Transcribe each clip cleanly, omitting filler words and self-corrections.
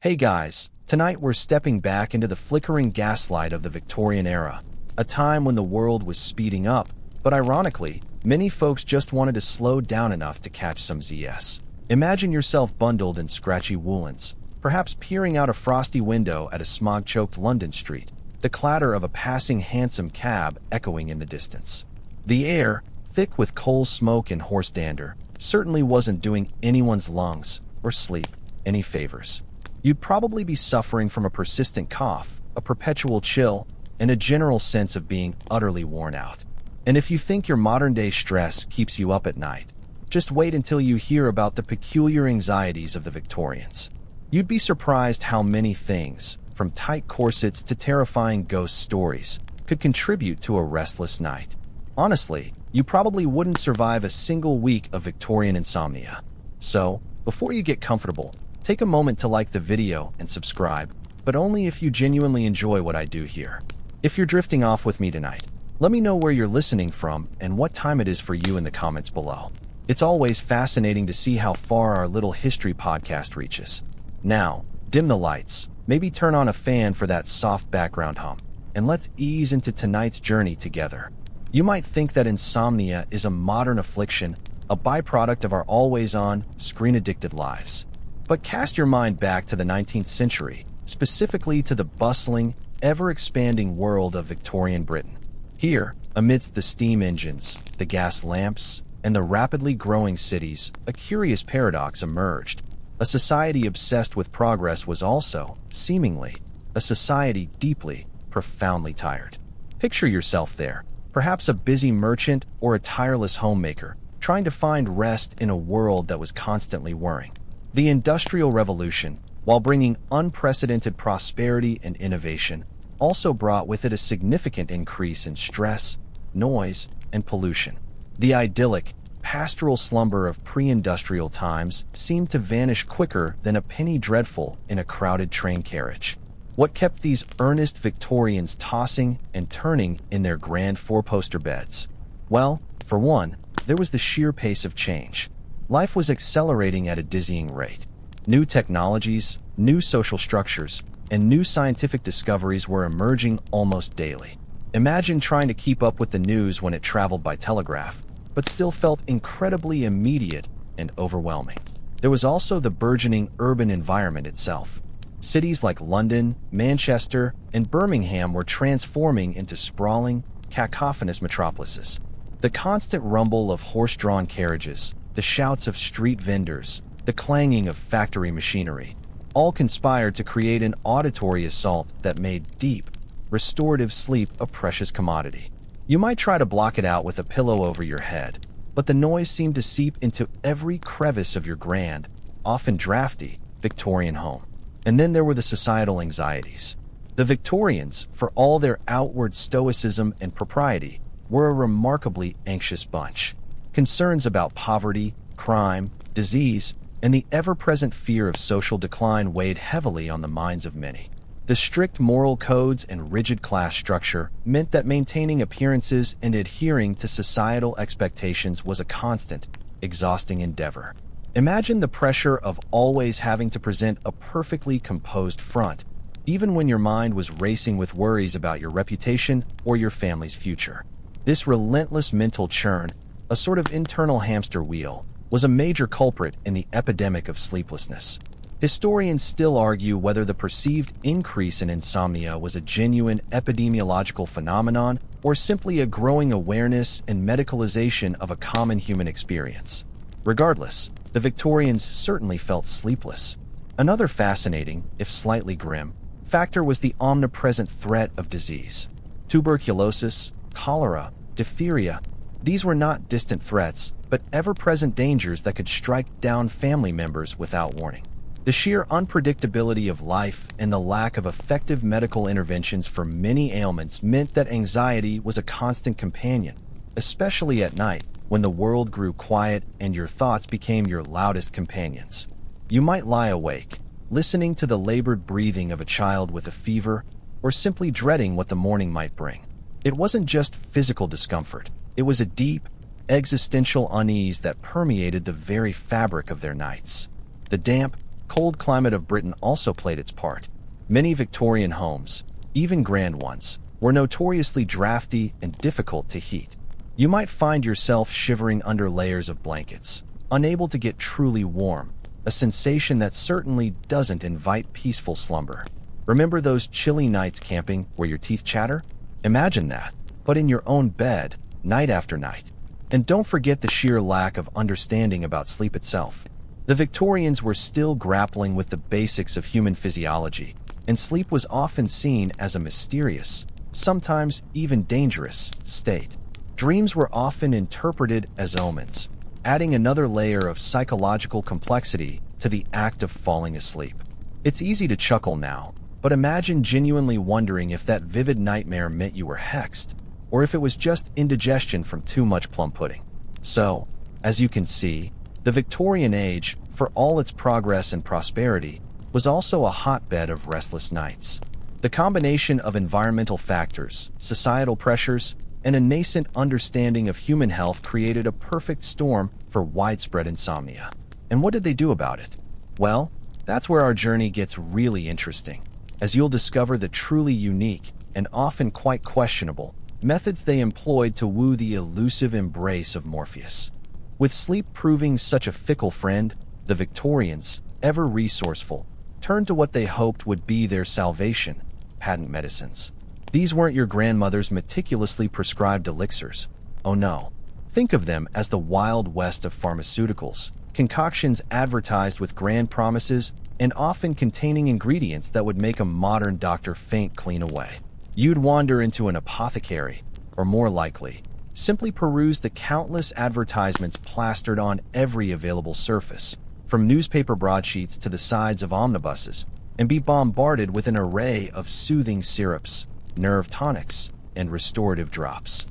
Hey guys, tonight we're stepping back into the flickering gaslight of the Victorian era, a time when the world was speeding up, but ironically, many folks just wanted to slow down enough to catch some Zs. Imagine yourself bundled in scratchy woolens, perhaps peering out a frosty window at a smog-choked London street, the clatter of a passing hansom cab echoing in the distance. The air, thick with coal smoke and horse dander, certainly wasn't doing anyone's lungs or sleep any favors. You'd probably be suffering from a persistent cough, a perpetual chill, and a general sense of being utterly worn out. And if you think your modern-day stress keeps you up at night, just wait until you hear about the peculiar anxieties of the Victorians. You'd be surprised how many things, from tight corsets to terrifying ghost stories, could contribute to a restless night. Honestly, you probably wouldn't survive a single week of Victorian insomnia. So, before you get comfortable, take a moment to like the video and subscribe, but only if you genuinely enjoy what I do here. If you're drifting off with me tonight, let me know where you're listening from and what time it is for you in the comments below. It's always fascinating to see how far our little history podcast reaches. Now, dim the lights, maybe turn on a fan for that soft background hum, and let's ease into tonight's journey together. You might think that insomnia is a modern affliction, a byproduct of our always-on, screen-addicted lives. But cast your mind back to the 19th century, specifically to the bustling, ever-expanding world of Victorian Britain. Here, amidst the steam engines, the gas lamps, and the rapidly growing cities, a curious paradox emerged. A society obsessed with progress was also, seemingly, a society deeply, profoundly tired. Picture yourself there, perhaps a busy merchant or a tireless homemaker, trying to find rest in a world that was constantly whirring. The Industrial Revolution, while bringing unprecedented prosperity and innovation, also brought with it a significant increase in stress, noise, and pollution. The idyllic, pastoral slumber of pre-industrial times seemed to vanish quicker than a penny dreadful in a crowded train carriage. What kept these earnest Victorians tossing and turning in their grand four-poster beds? Well, for one, there was the sheer pace of change. Life was accelerating at a dizzying rate. New technologies, new social structures, and new scientific discoveries were emerging almost daily. Imagine trying to keep up with the news when it traveled by telegraph, but still felt incredibly immediate and overwhelming. There was also the burgeoning urban environment itself. Cities like London, Manchester, and Birmingham were transforming into sprawling, cacophonous metropolises. The constant rumble of horse-drawn carriages, the shouts of street vendors, the clanging of factory machinery, all conspired to create an auditory assault that made deep, restorative sleep a precious commodity. You might try to block it out with a pillow over your head, but the noise seemed to seep into every crevice of your grand, often drafty, Victorian home. And then there were the societal anxieties. The Victorians, for all their outward stoicism and propriety, were a remarkably anxious bunch. Concerns about poverty, crime, disease, and the ever-present fear of social decline weighed heavily on the minds of many. The strict moral codes and rigid class structure meant that maintaining appearances and adhering to societal expectations was a constant, exhausting endeavor. Imagine the pressure of always having to present a perfectly composed front, even when your mind was racing with worries about your reputation or your family's future. This relentless mental churn, a sort of internal hamster wheel, was a major culprit in the epidemic of sleeplessness. Historians still argue whether the perceived increase in insomnia was a genuine epidemiological phenomenon or simply a growing awareness and medicalization of a common human experience. Regardless, the Victorians certainly felt sleepless. Another fascinating, if slightly grim, factor was the omnipresent threat of disease. Tuberculosis, cholera, diphtheria, these were not distant threats, but ever-present dangers that could strike down family members without warning. The sheer unpredictability of life and the lack of effective medical interventions for many ailments meant that anxiety was a constant companion, especially at night, when the world grew quiet and your thoughts became your loudest companions. You might lie awake, listening to the labored breathing of a child with a fever, or simply dreading what the morning might bring. It wasn't just physical discomfort. It was a deep, existential unease that permeated the very fabric of their nights. The damp, cold climate of Britain also played its part. Many Victorian homes, even grand ones, were notoriously drafty and difficult to heat. You might find yourself shivering under layers of blankets, unable to get truly warm, a sensation that certainly doesn't invite peaceful slumber. Remember those chilly nights camping where your teeth chatter? Imagine that, but in your own bed, night after night. And don't forget the sheer lack of understanding about sleep itself. The Victorians were still grappling with the basics of human physiology, and sleep was often seen as a mysterious, sometimes even dangerous, state. Dreams were often interpreted as omens, adding another layer of psychological complexity to the act of falling asleep. It's easy to chuckle now, but imagine genuinely wondering if that vivid nightmare meant you were hexed, or if it was just indigestion from too much plum pudding. So, as you can see, the Victorian age, for all its progress and prosperity, was also a hotbed of restless nights. The combination of environmental factors, societal pressures, and a nascent understanding of human health created a perfect storm for widespread insomnia. And what did they do about it? Well, that's where our journey gets really interesting, as you'll discover the truly unique, and often quite questionable, methods they employed to woo the elusive embrace of Morpheus. With sleep proving such a fickle friend, the Victorians, ever resourceful, turned to what they hoped would be their salvation: patent medicines. These weren't your grandmother's meticulously prescribed elixirs. Oh no. Think of them as the Wild West of pharmaceuticals, concoctions advertised with grand promises and often containing ingredients that would make a modern doctor faint clean away. You'd wander into an apothecary, or more likely, simply peruse the countless advertisements plastered on every available surface, from newspaper broadsheets to the sides of omnibuses, and be bombarded with an array of soothing syrups, nerve tonics, and restorative drops.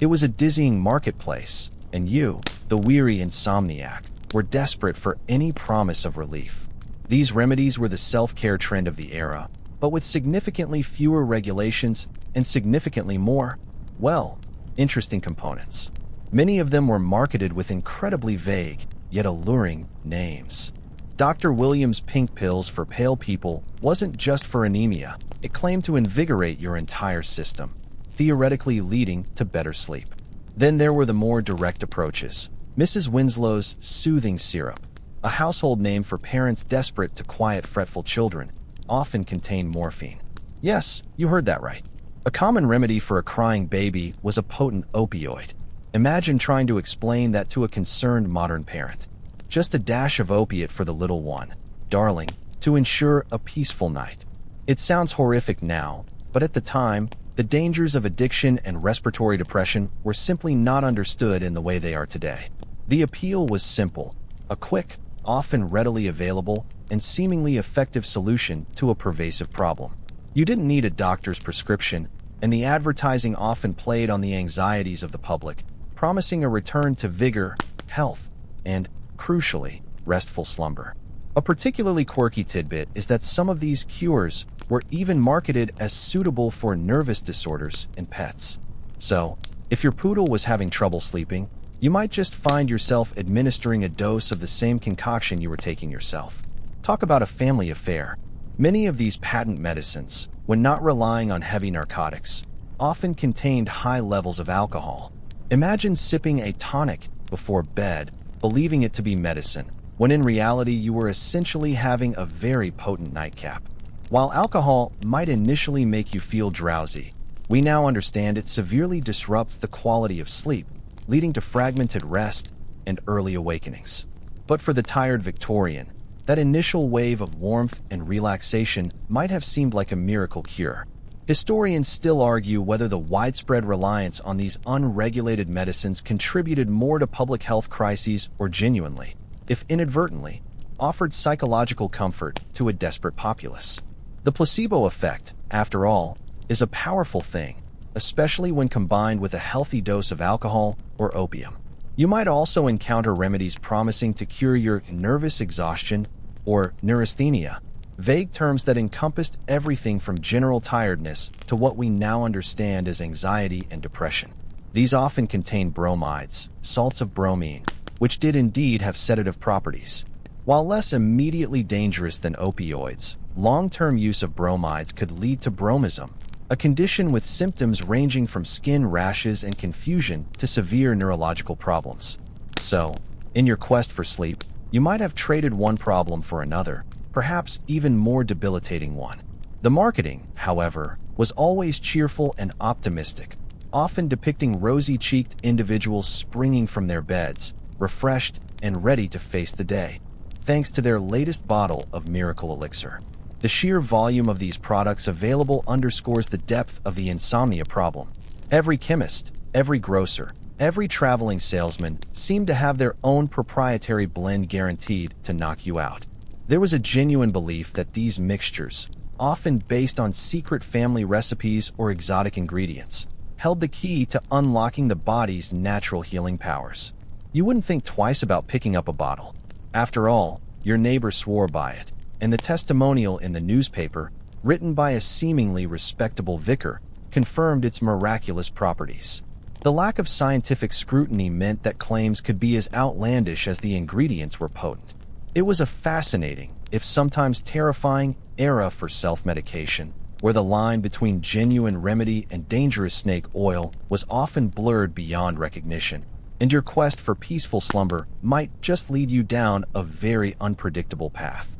It was a dizzying marketplace, and you, the weary insomniac, were desperate for any promise of relief. These remedies were the self-care trend of the era, but with significantly fewer regulations and significantly more, well, interesting components. Many of them were marketed with incredibly vague, yet alluring, names. Dr. Williams' pink pills for pale people wasn't just for anemia. It claimed to invigorate your entire system, theoretically leading to better sleep. Then there were the more direct approaches. Mrs. Winslow's soothing syrup, a household name for parents desperate to quiet fretful children, often contained morphine. Yes, you heard that right. A common remedy for a crying baby was a potent opioid. Imagine trying to explain that to a concerned modern parent. Just a dash of opiate for the little one, darling, to ensure a peaceful night. It sounds horrific now, but at the time, the dangers of addiction and respiratory depression were simply not understood in the way they are today. The appeal was simple: a quick, often readily available, and seemingly effective solution to a pervasive problem. You didn't need a doctor's prescription, and the advertising often played on the anxieties of the public, promising a return to vigor, health, and, crucially, restful slumber. A particularly quirky tidbit is that some of these cures were even marketed as suitable for nervous disorders in pets. So, if your poodle was having trouble sleeping, you might just find yourself administering a dose of the same concoction you were taking yourself. Talk about a family affair. Many of these patent medicines, when not relying on heavy narcotics, often contained high levels of alcohol. Imagine sipping a tonic before bed, believing it to be medicine, when in reality you were essentially having a very potent nightcap. While alcohol might initially make you feel drowsy, we now understand it severely disrupts the quality of sleep, leading to fragmented rest and early awakenings. But for the tired Victorian, that initial wave of warmth and relaxation might have seemed like a miracle cure. Historians still argue whether the widespread reliance on these unregulated medicines contributed more to public health crises or genuinely, if inadvertently, offered psychological comfort to a desperate populace. The placebo effect, after all, is a powerful thing, especially when combined with a healthy dose of alcohol or opium. You might also encounter remedies promising to cure your nervous exhaustion or neurasthenia, vague terms that encompassed everything from general tiredness to what we now understand as anxiety and depression. These often contain bromides, salts of bromine, which did indeed have sedative properties. While less immediately dangerous than opioids, long-term use of bromides could lead to bromism, a condition with symptoms ranging from skin rashes and confusion to severe neurological problems. So, in your quest for sleep, you might have traded one problem for another, perhaps even more debilitating one. The marketing, however, was always cheerful and optimistic, often depicting rosy-cheeked individuals springing from their beds, refreshed and ready to face the day, thanks to their latest bottle of miracle elixir. The sheer volume of these products available underscores the depth of the insomnia problem. Every chemist, every grocer, every traveling salesman seemed to have their own proprietary blend guaranteed to knock you out. There was a genuine belief that these mixtures, often based on secret family recipes or exotic ingredients, held the key to unlocking the body's natural healing powers. You wouldn't think twice about picking up a bottle. After all, your neighbor swore by it, and the testimonial in the newspaper, written by a seemingly respectable vicar, confirmed its miraculous properties. The lack of scientific scrutiny meant that claims could be as outlandish as the ingredients were potent. It was a fascinating, if sometimes terrifying, era for self-medication, where the line between genuine remedy and dangerous snake oil was often blurred beyond recognition, and your quest for peaceful slumber might just lead you down a very unpredictable path.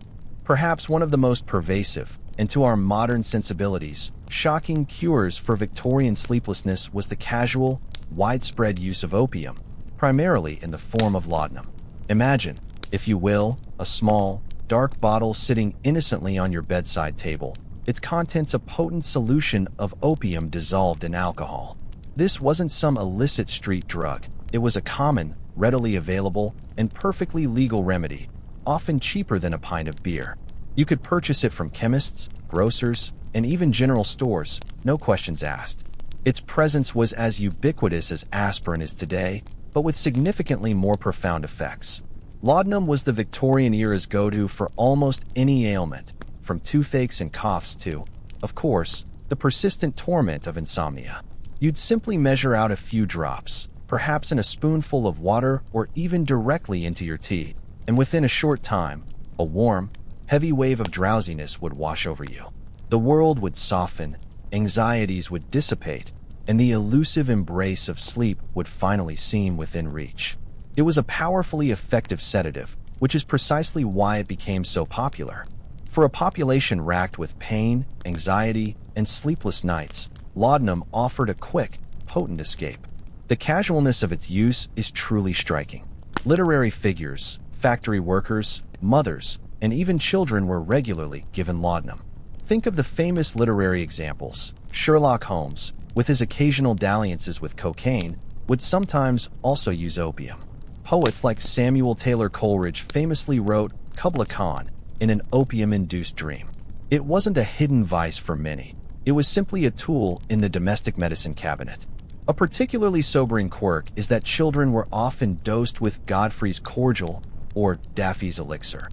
Perhaps one of the most pervasive, and to our modern sensibilities, shocking cures for Victorian sleeplessness was the casual, widespread use of opium, primarily in the form of laudanum. Imagine, if you will, a small, dark bottle sitting innocently on your bedside table, its contents a potent solution of opium dissolved in alcohol. This wasn't some illicit street drug. It was a common, readily available, and perfectly legal remedy, often cheaper than a pint of beer. You could purchase it from chemists, grocers, and even general stores, no questions asked. Its presence was as ubiquitous as aspirin is today, but with significantly more profound effects. Laudanum was the Victorian era's go-to for almost any ailment, from toothaches and coughs to, of course, the persistent torment of insomnia. You'd simply measure out a few drops, perhaps in a spoonful of water or even directly into your tea, and within a short time, a warm, heavy wave of drowsiness would wash over you. The world would soften, anxieties would dissipate, and the elusive embrace of sleep would finally seem within reach. It was a powerfully effective sedative, which is precisely why it became so popular. For a population racked with pain, anxiety, and sleepless nights, laudanum offered a quick, potent escape. The casualness of its use is truly striking. Literary figures, factory workers, mothers, and even children were regularly given laudanum. Think of the famous literary examples. Sherlock Holmes, with his occasional dalliances with cocaine, would sometimes also use opium. Poets like Samuel Taylor Coleridge famously wrote Kubla Khan in an opium-induced dream. It wasn't a hidden vice for many. It was simply a tool in the domestic medicine cabinet. A particularly sobering quirk is that children were often dosed with Godfrey's cordial or Daffy's elixir,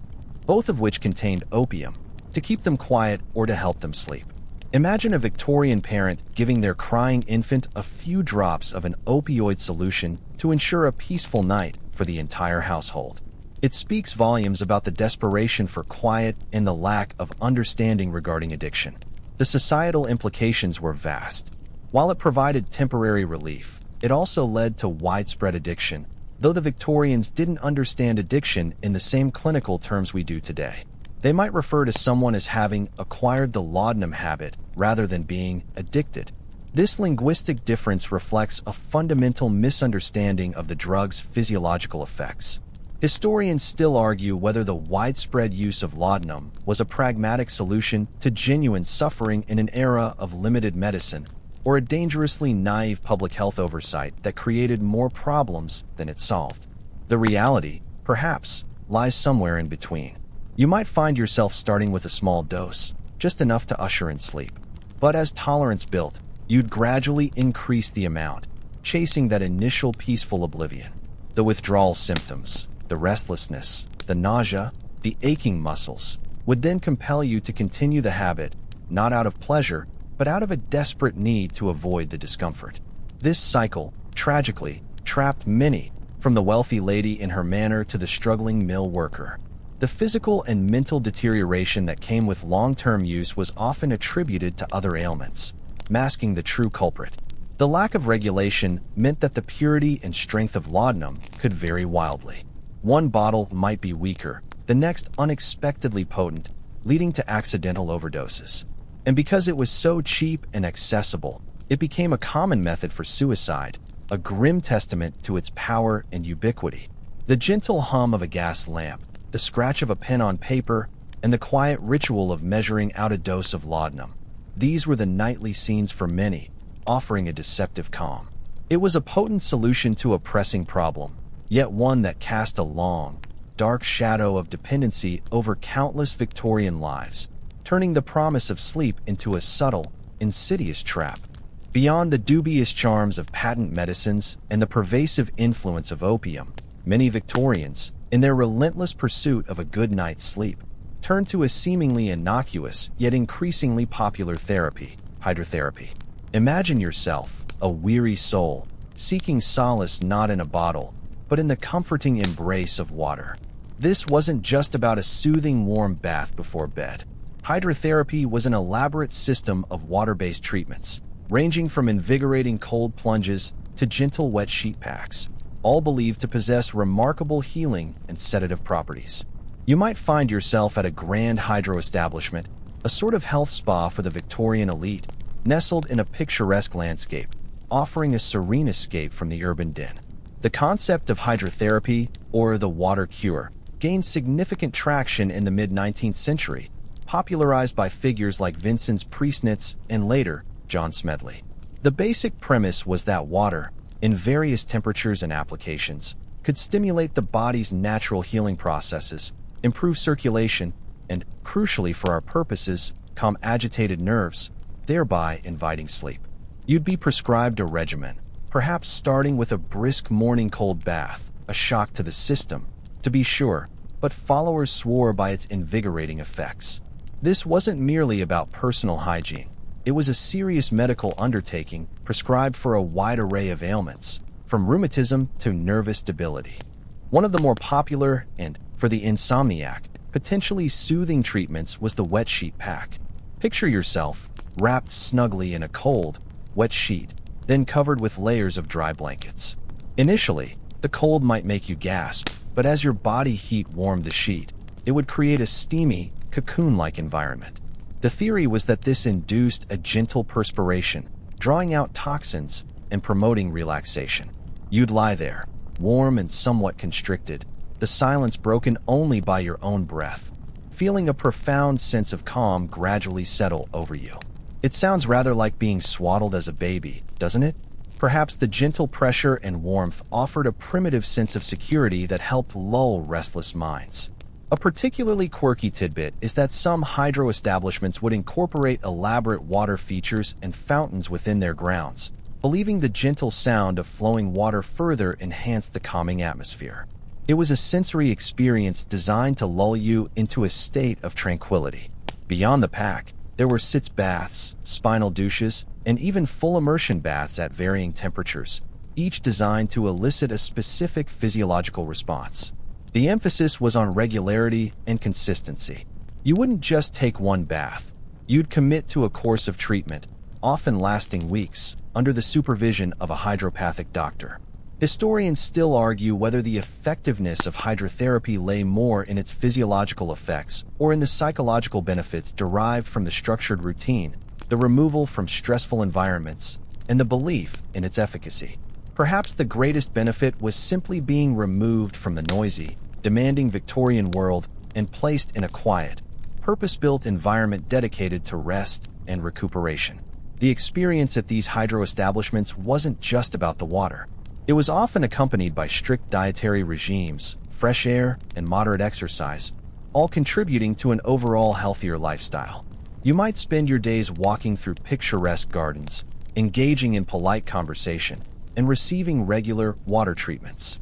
both of which contained opium, to keep them quiet or to help them sleep. Imagine a Victorian parent giving their crying infant a few drops of an opioid solution to ensure a peaceful night for the entire household. It speaks volumes about the desperation for quiet and the lack of understanding regarding addiction. The societal implications were vast. While it provided temporary relief, it also led to widespread addiction, though the Victorians didn't understand addiction in the same clinical terms we do today. They might refer to someone as having acquired the laudanum habit rather than being addicted. This linguistic difference reflects a fundamental misunderstanding of the drug's physiological effects. Historians still argue whether the widespread use of laudanum was a pragmatic solution to genuine suffering in an era of limited medicine, or a dangerously naive public health oversight that created more problems than it solved. The reality, perhaps, lies somewhere in between. You might find yourself starting with a small dose, just enough to usher in sleep. But as tolerance built, you'd gradually increase the amount, chasing that initial peaceful oblivion. The withdrawal symptoms, the restlessness, the nausea, the aching muscles, would then compel you to continue the habit, not out of pleasure, but out of a desperate need to avoid the discomfort. This cycle, tragically, trapped many, from the wealthy lady in her manor to the struggling mill worker. The physical and mental deterioration that came with long-term use was often attributed to other ailments, masking the true culprit. The lack of regulation meant that the purity and strength of laudanum could vary wildly. One bottle might be weaker, the next unexpectedly potent, leading to accidental overdoses. And because it was so cheap and accessible, it became a common method for suicide, a grim testament to its power and ubiquity. The gentle hum of a gas lamp, the scratch of a pen on paper, and the quiet ritual of measuring out a dose of laudanum. These were the nightly scenes for many, offering a deceptive calm. It was a potent solution to a pressing problem, yet one that cast a long, dark shadow of dependency over countless Victorian lives, turning the promise of sleep into a subtle, insidious trap. Beyond the dubious charms of patent medicines and the pervasive influence of opium, many Victorians, in their relentless pursuit of a good night's sleep, turned to a seemingly innocuous yet increasingly popular therapy, hydrotherapy. Imagine yourself, a weary soul, seeking solace not in a bottle, but in the comforting embrace of water. This wasn't just about a soothing warm bath before bed. Hydrotherapy was an elaborate system of water-based treatments, ranging from invigorating cold plunges to gentle wet sheet packs, all believed to possess remarkable healing and sedative properties. You might find yourself at a grand hydro establishment, a sort of health spa for the Victorian elite, nestled in a picturesque landscape, offering a serene escape from the urban din. The concept of hydrotherapy, or the water cure, gained significant traction in the mid-19th century, popularized by figures like Vincent Priestnitz and later, John Smedley. The basic premise was that water, in various temperatures and applications, could stimulate the body's natural healing processes, improve circulation, and, crucially for our purposes, calm agitated nerves, thereby inviting sleep. You'd be prescribed a regimen, perhaps starting with a brisk morning cold bath, a shock to the system, to be sure, but followers swore by its invigorating effects. This wasn't merely about personal hygiene. It was a serious medical undertaking prescribed for a wide array of ailments, from rheumatism to nervous debility. One of the more popular and, for the insomniac, potentially soothing treatments was the wet sheet pack. Picture yourself wrapped snugly in a cold, wet sheet, then covered with layers of dry blankets. Initially, the cold might make you gasp, but as your body heat warmed the sheet, it would create a steamy, cocoon-like environment. The theory was that this induced a gentle perspiration, drawing out toxins and promoting relaxation. You'd lie there, warm and somewhat constricted, the silence broken only by your own breath, feeling a profound sense of calm gradually settle over you. It sounds rather like being swaddled as a baby, doesn't it? Perhaps the gentle pressure and warmth offered a primitive sense of security that helped lull restless minds. A particularly quirky tidbit is that some hydro establishments would incorporate elaborate water features and fountains within their grounds, believing the gentle sound of flowing water further enhanced the calming atmosphere. It was a sensory experience designed to lull you into a state of tranquility. Beyond the pack, there were sitz baths, spinal douches, and even full immersion baths at varying temperatures, each designed to elicit a specific physiological response. The emphasis was on regularity and consistency. You wouldn't just take one bath. You'd commit to a course of treatment, often lasting weeks, under the supervision of a hydropathic doctor. Historians still argue whether the effectiveness of hydrotherapy lay more in its physiological effects or in the psychological benefits derived from the structured routine, the removal from stressful environments, and the belief in its efficacy. Perhaps the greatest benefit was simply being removed from the noisy, demanding Victorian world and placed in a quiet, purpose-built environment dedicated to rest and recuperation. The experience at these hydro establishments wasn't just about the water. It was often accompanied by strict dietary regimes, fresh air, and moderate exercise, all contributing to an overall healthier lifestyle. You might spend your days walking through picturesque gardens, engaging in polite conversation, and receiving regular water treatments.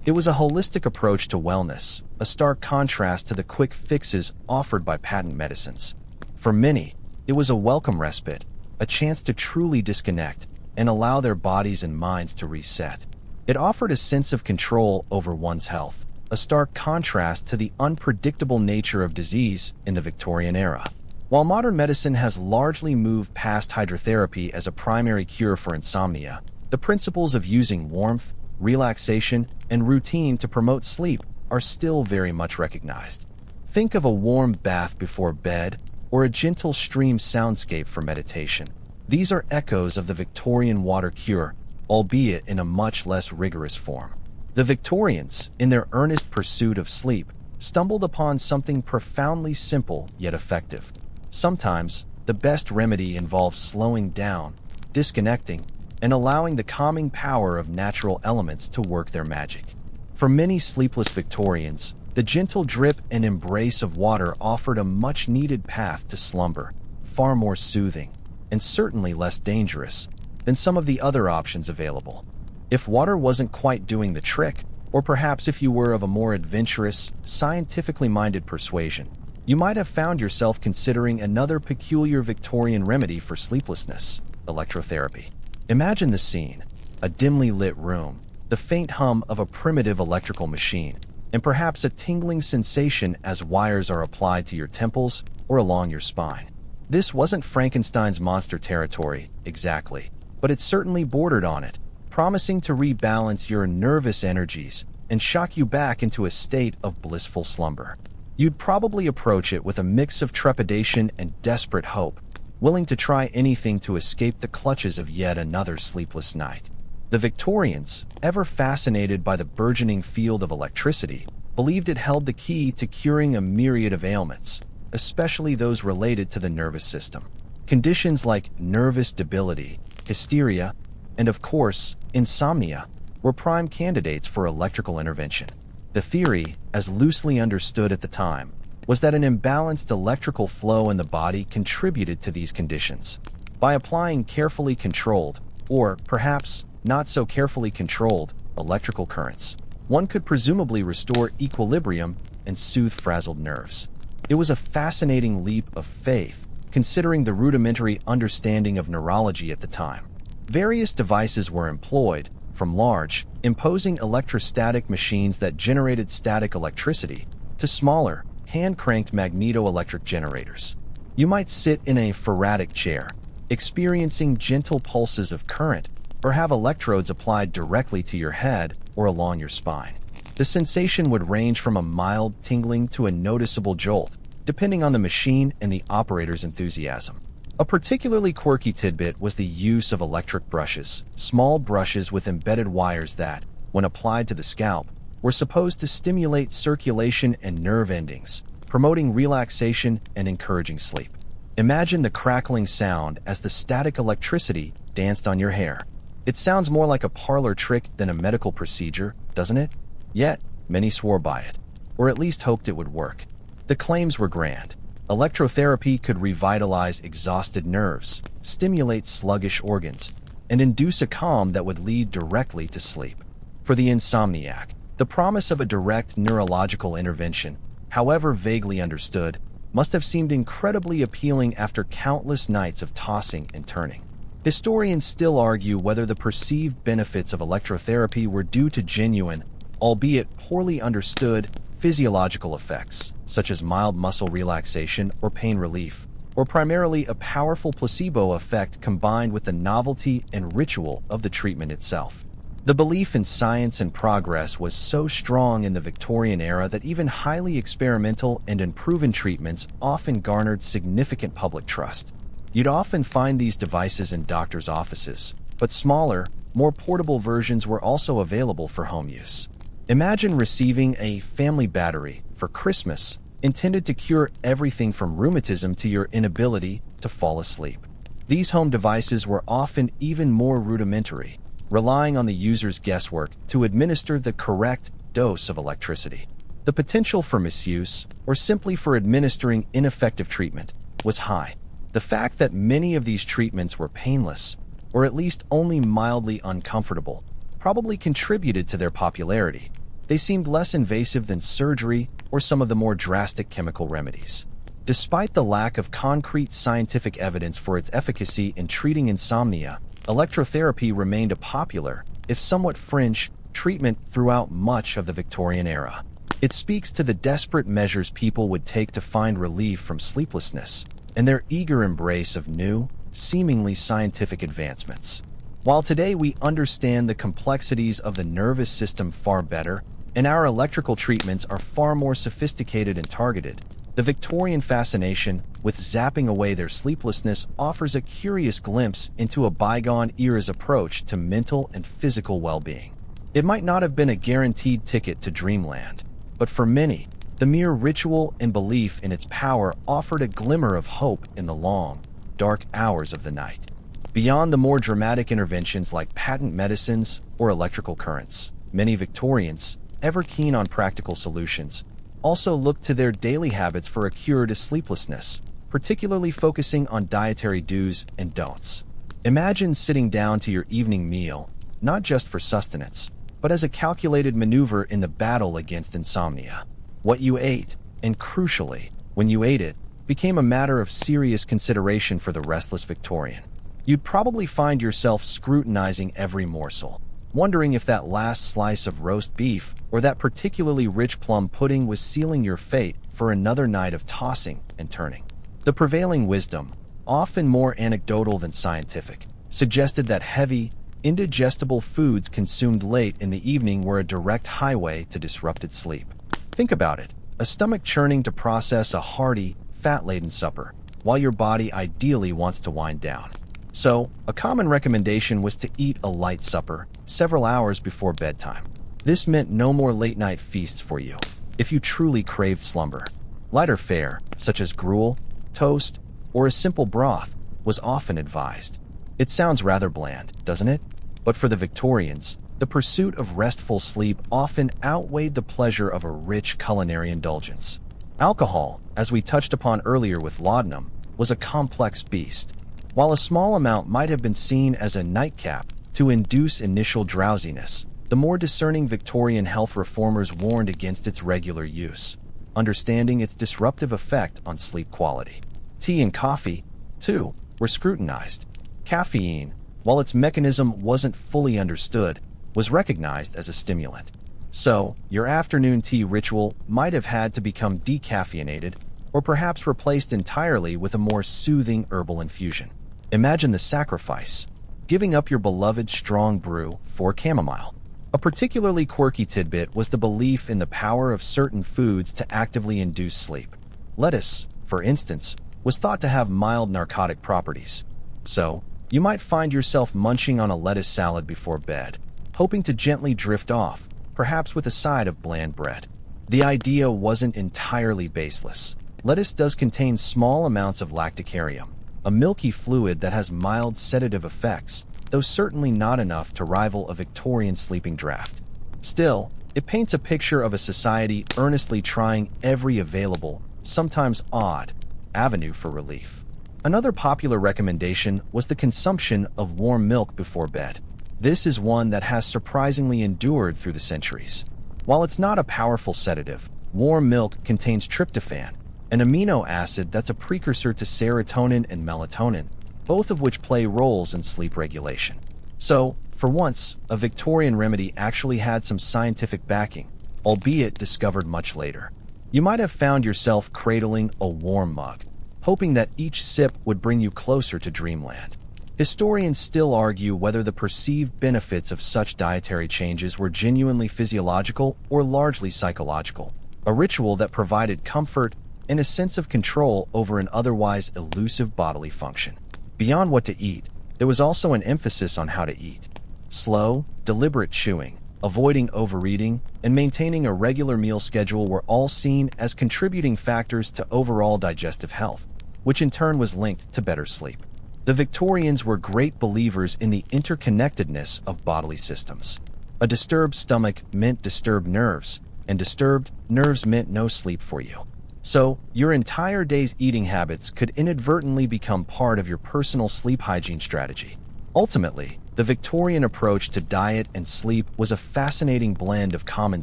It was a holistic approach to wellness, a stark contrast to the quick fixes offered by patent medicines. For many, it was a welcome respite, a chance to truly disconnect and allow their bodies and minds to reset. It offered a sense of control over one's health, a stark contrast to the unpredictable nature of disease in the Victorian era. While modern medicine has largely moved past hydrotherapy as a primary cure for insomnia, the principles of using warmth, relaxation, and routine to promote sleep are still very much recognized. Think of a warm bath before bed or a gentle stream soundscape for meditation. These are echoes of the Victorian water cure, albeit in a much less rigorous form. The Victorians, in their earnest pursuit of sleep, stumbled upon something profoundly simple yet effective. Sometimes, the best remedy involves slowing down, disconnecting, and allowing the calming power of natural elements to work their magic. For many sleepless Victorians, the gentle drip and embrace of water offered a much-needed path to slumber, far more soothing, and certainly less dangerous than some of the other options available. If water wasn't quite doing the trick, or perhaps if you were of a more adventurous, scientifically minded persuasion, you might have found yourself considering another peculiar Victorian remedy for sleeplessness: electrotherapy. Imagine the scene: a dimly lit room, the faint hum of a primitive electrical machine, and perhaps a tingling sensation as wires are applied to your temples or along your spine. This wasn't Frankenstein's monster territory, exactly, but it certainly bordered on it, promising to rebalance your nervous energies and shock you back into a state of blissful slumber. You'd probably approach it with a mix of trepidation and desperate hope, willing to try anything to escape the clutches of yet another sleepless night. The Victorians, ever fascinated by the burgeoning field of electricity, believed it held the key to curing a myriad of ailments, especially those related to the nervous system. Conditions like nervous debility, hysteria, and of course, insomnia, were prime candidates for electrical intervention. The theory, as loosely understood at the time, was that an imbalanced electrical flow in the body contributed to these conditions. By applying carefully controlled, or perhaps not so carefully controlled, electrical currents, one could presumably restore equilibrium and soothe frazzled nerves. It was a fascinating leap of faith, considering the rudimentary understanding of neurology at the time. Various devices were employed, from large, imposing electrostatic machines that generated static electricity, to smaller, hand-cranked magneto-electric generators. You might sit in a phoratic chair, experiencing gentle pulses of current, or have electrodes applied directly to your head or along your spine. The sensation would range from a mild tingling to a noticeable jolt, depending on the machine and the operator's enthusiasm. A particularly quirky tidbit was the use of electric brushes, small brushes with embedded wires that, when applied to the scalp, were supposed to stimulate circulation and nerve endings, promoting relaxation and encouraging sleep. Imagine the crackling sound as the static electricity danced on your hair. It sounds more like a parlor trick than a medical procedure, doesn't it? Yet, many swore by it, or at least hoped it would work. The claims were grand. Electrotherapy could revitalize exhausted nerves, stimulate sluggish organs, and induce a calm that would lead directly to sleep. For the insomniac, the promise of a direct neurological intervention, however vaguely understood, must have seemed incredibly appealing after countless nights of tossing and turning. Historians still argue whether the perceived benefits of electrotherapy were due to genuine, albeit poorly understood, physiological effects, such as mild muscle relaxation or pain relief, or primarily a powerful placebo effect combined with the novelty and ritual of the treatment itself. The belief in science and progress was so strong in the Victorian era that even highly experimental and unproven treatments often garnered significant public trust. You'd often find these devices in doctors' offices, but smaller, more portable versions were also available for home use. Imagine receiving a family battery for Christmas, intended to cure everything from rheumatism to your inability to fall asleep. These home devices were often even more rudimentary, relying on the user's guesswork to administer the correct dose of electricity. The potential for misuse, or simply for administering ineffective treatment, was high. The fact that many of these treatments were painless, or at least only mildly uncomfortable, probably contributed to their popularity. They seemed less invasive than surgery or some of the more drastic chemical remedies. Despite the lack of concrete scientific evidence for its efficacy in treating insomnia, electrotherapy remained a popular, if somewhat fringe, treatment throughout much of the Victorian era. It speaks to the desperate measures people would take to find relief from sleeplessness and their eager embrace of new, seemingly scientific advancements. While today we understand the complexities of the nervous system far better, and our electrical treatments are far more sophisticated and targeted, the Victorian fascination with zapping away their sleeplessness offers a curious glimpse into a bygone era's approach to mental and physical well-being. It might not have been a guaranteed ticket to dreamland, but for many, the mere ritual and belief in its power offered a glimmer of hope in the long, dark hours of the night. Beyond the more dramatic interventions like patent medicines or electrical currents, many Victorians, ever keen on practical solutions, also looked to their daily habits for a cure to sleeplessness, particularly focusing on dietary do's and don'ts. Imagine sitting down to your evening meal, not just for sustenance, but as a calculated maneuver in the battle against insomnia. What you ate, and crucially, when you ate it, became a matter of serious consideration for the restless Victorian. You'd probably find yourself scrutinizing every morsel, wondering if that last slice of roast beef or that particularly rich plum pudding was sealing your fate for another night of tossing and turning. The prevailing wisdom, often more anecdotal than scientific, suggested that heavy, indigestible foods consumed late in the evening were a direct highway to disrupted sleep. Think about it, a stomach churning to process a hearty, fat-laden supper, while your body ideally wants to wind down. So, a common recommendation was to eat a light supper several hours before bedtime. This meant no more late-night feasts for you, if you truly craved slumber. Lighter fare, such as gruel, toast, or a simple broth, was often advised. It sounds rather bland, doesn't it? But for the Victorians, the pursuit of restful sleep often outweighed the pleasure of a rich culinary indulgence. Alcohol, as we touched upon earlier with laudanum, was a complex beast. While a small amount might have been seen as a nightcap to induce initial drowsiness, the more discerning Victorian health reformers warned against its regular use, understanding its disruptive effect on sleep quality. Tea and coffee, too, were scrutinized. Caffeine, while its mechanism wasn't fully understood, was recognized as a stimulant. So, your afternoon tea ritual might have had to become decaffeinated, or perhaps replaced entirely with a more soothing herbal infusion. Imagine the sacrifice, giving up your beloved strong brew for chamomile. A particularly quirky tidbit was the belief in the power of certain foods to actively induce sleep. Lettuce, for instance, was thought to have mild narcotic properties. So, you might find yourself munching on a lettuce salad before bed, hoping to gently drift off, perhaps with a side of bland bread. The idea wasn't entirely baseless. Lettuce does contain small amounts of lacticarium, a milky fluid that has mild sedative effects, though certainly not enough to rival a Victorian sleeping draught. Still, it paints a picture of a society earnestly trying every available, sometimes odd, avenue for relief. Another popular recommendation was the consumption of warm milk before bed. This is one that has surprisingly endured through the centuries. While it's not a powerful sedative, warm milk contains tryptophan, an amino acid that's a precursor to serotonin and melatonin, both of which play roles in sleep regulation. So, for once, a Victorian remedy actually had some scientific backing, albeit discovered much later. You might have found yourself cradling a warm mug, hoping that each sip would bring you closer to dreamland. Historians still argue whether the perceived benefits of such dietary changes were genuinely physiological or largely psychological, a ritual that provided comfort and a sense of control over an otherwise elusive bodily function. Beyond what to eat, there was also an emphasis on how to eat. Slow, deliberate chewing, avoiding overeating, and maintaining a regular meal schedule were all seen as contributing factors to overall digestive health, which in turn was linked to better sleep. The Victorians were great believers in the interconnectedness of bodily systems. A disturbed stomach meant disturbed nerves, and disturbed nerves meant no sleep for you. So, your entire day's eating habits could inadvertently become part of your personal sleep hygiene strategy. Ultimately, the Victorian approach to diet and sleep was a fascinating blend of common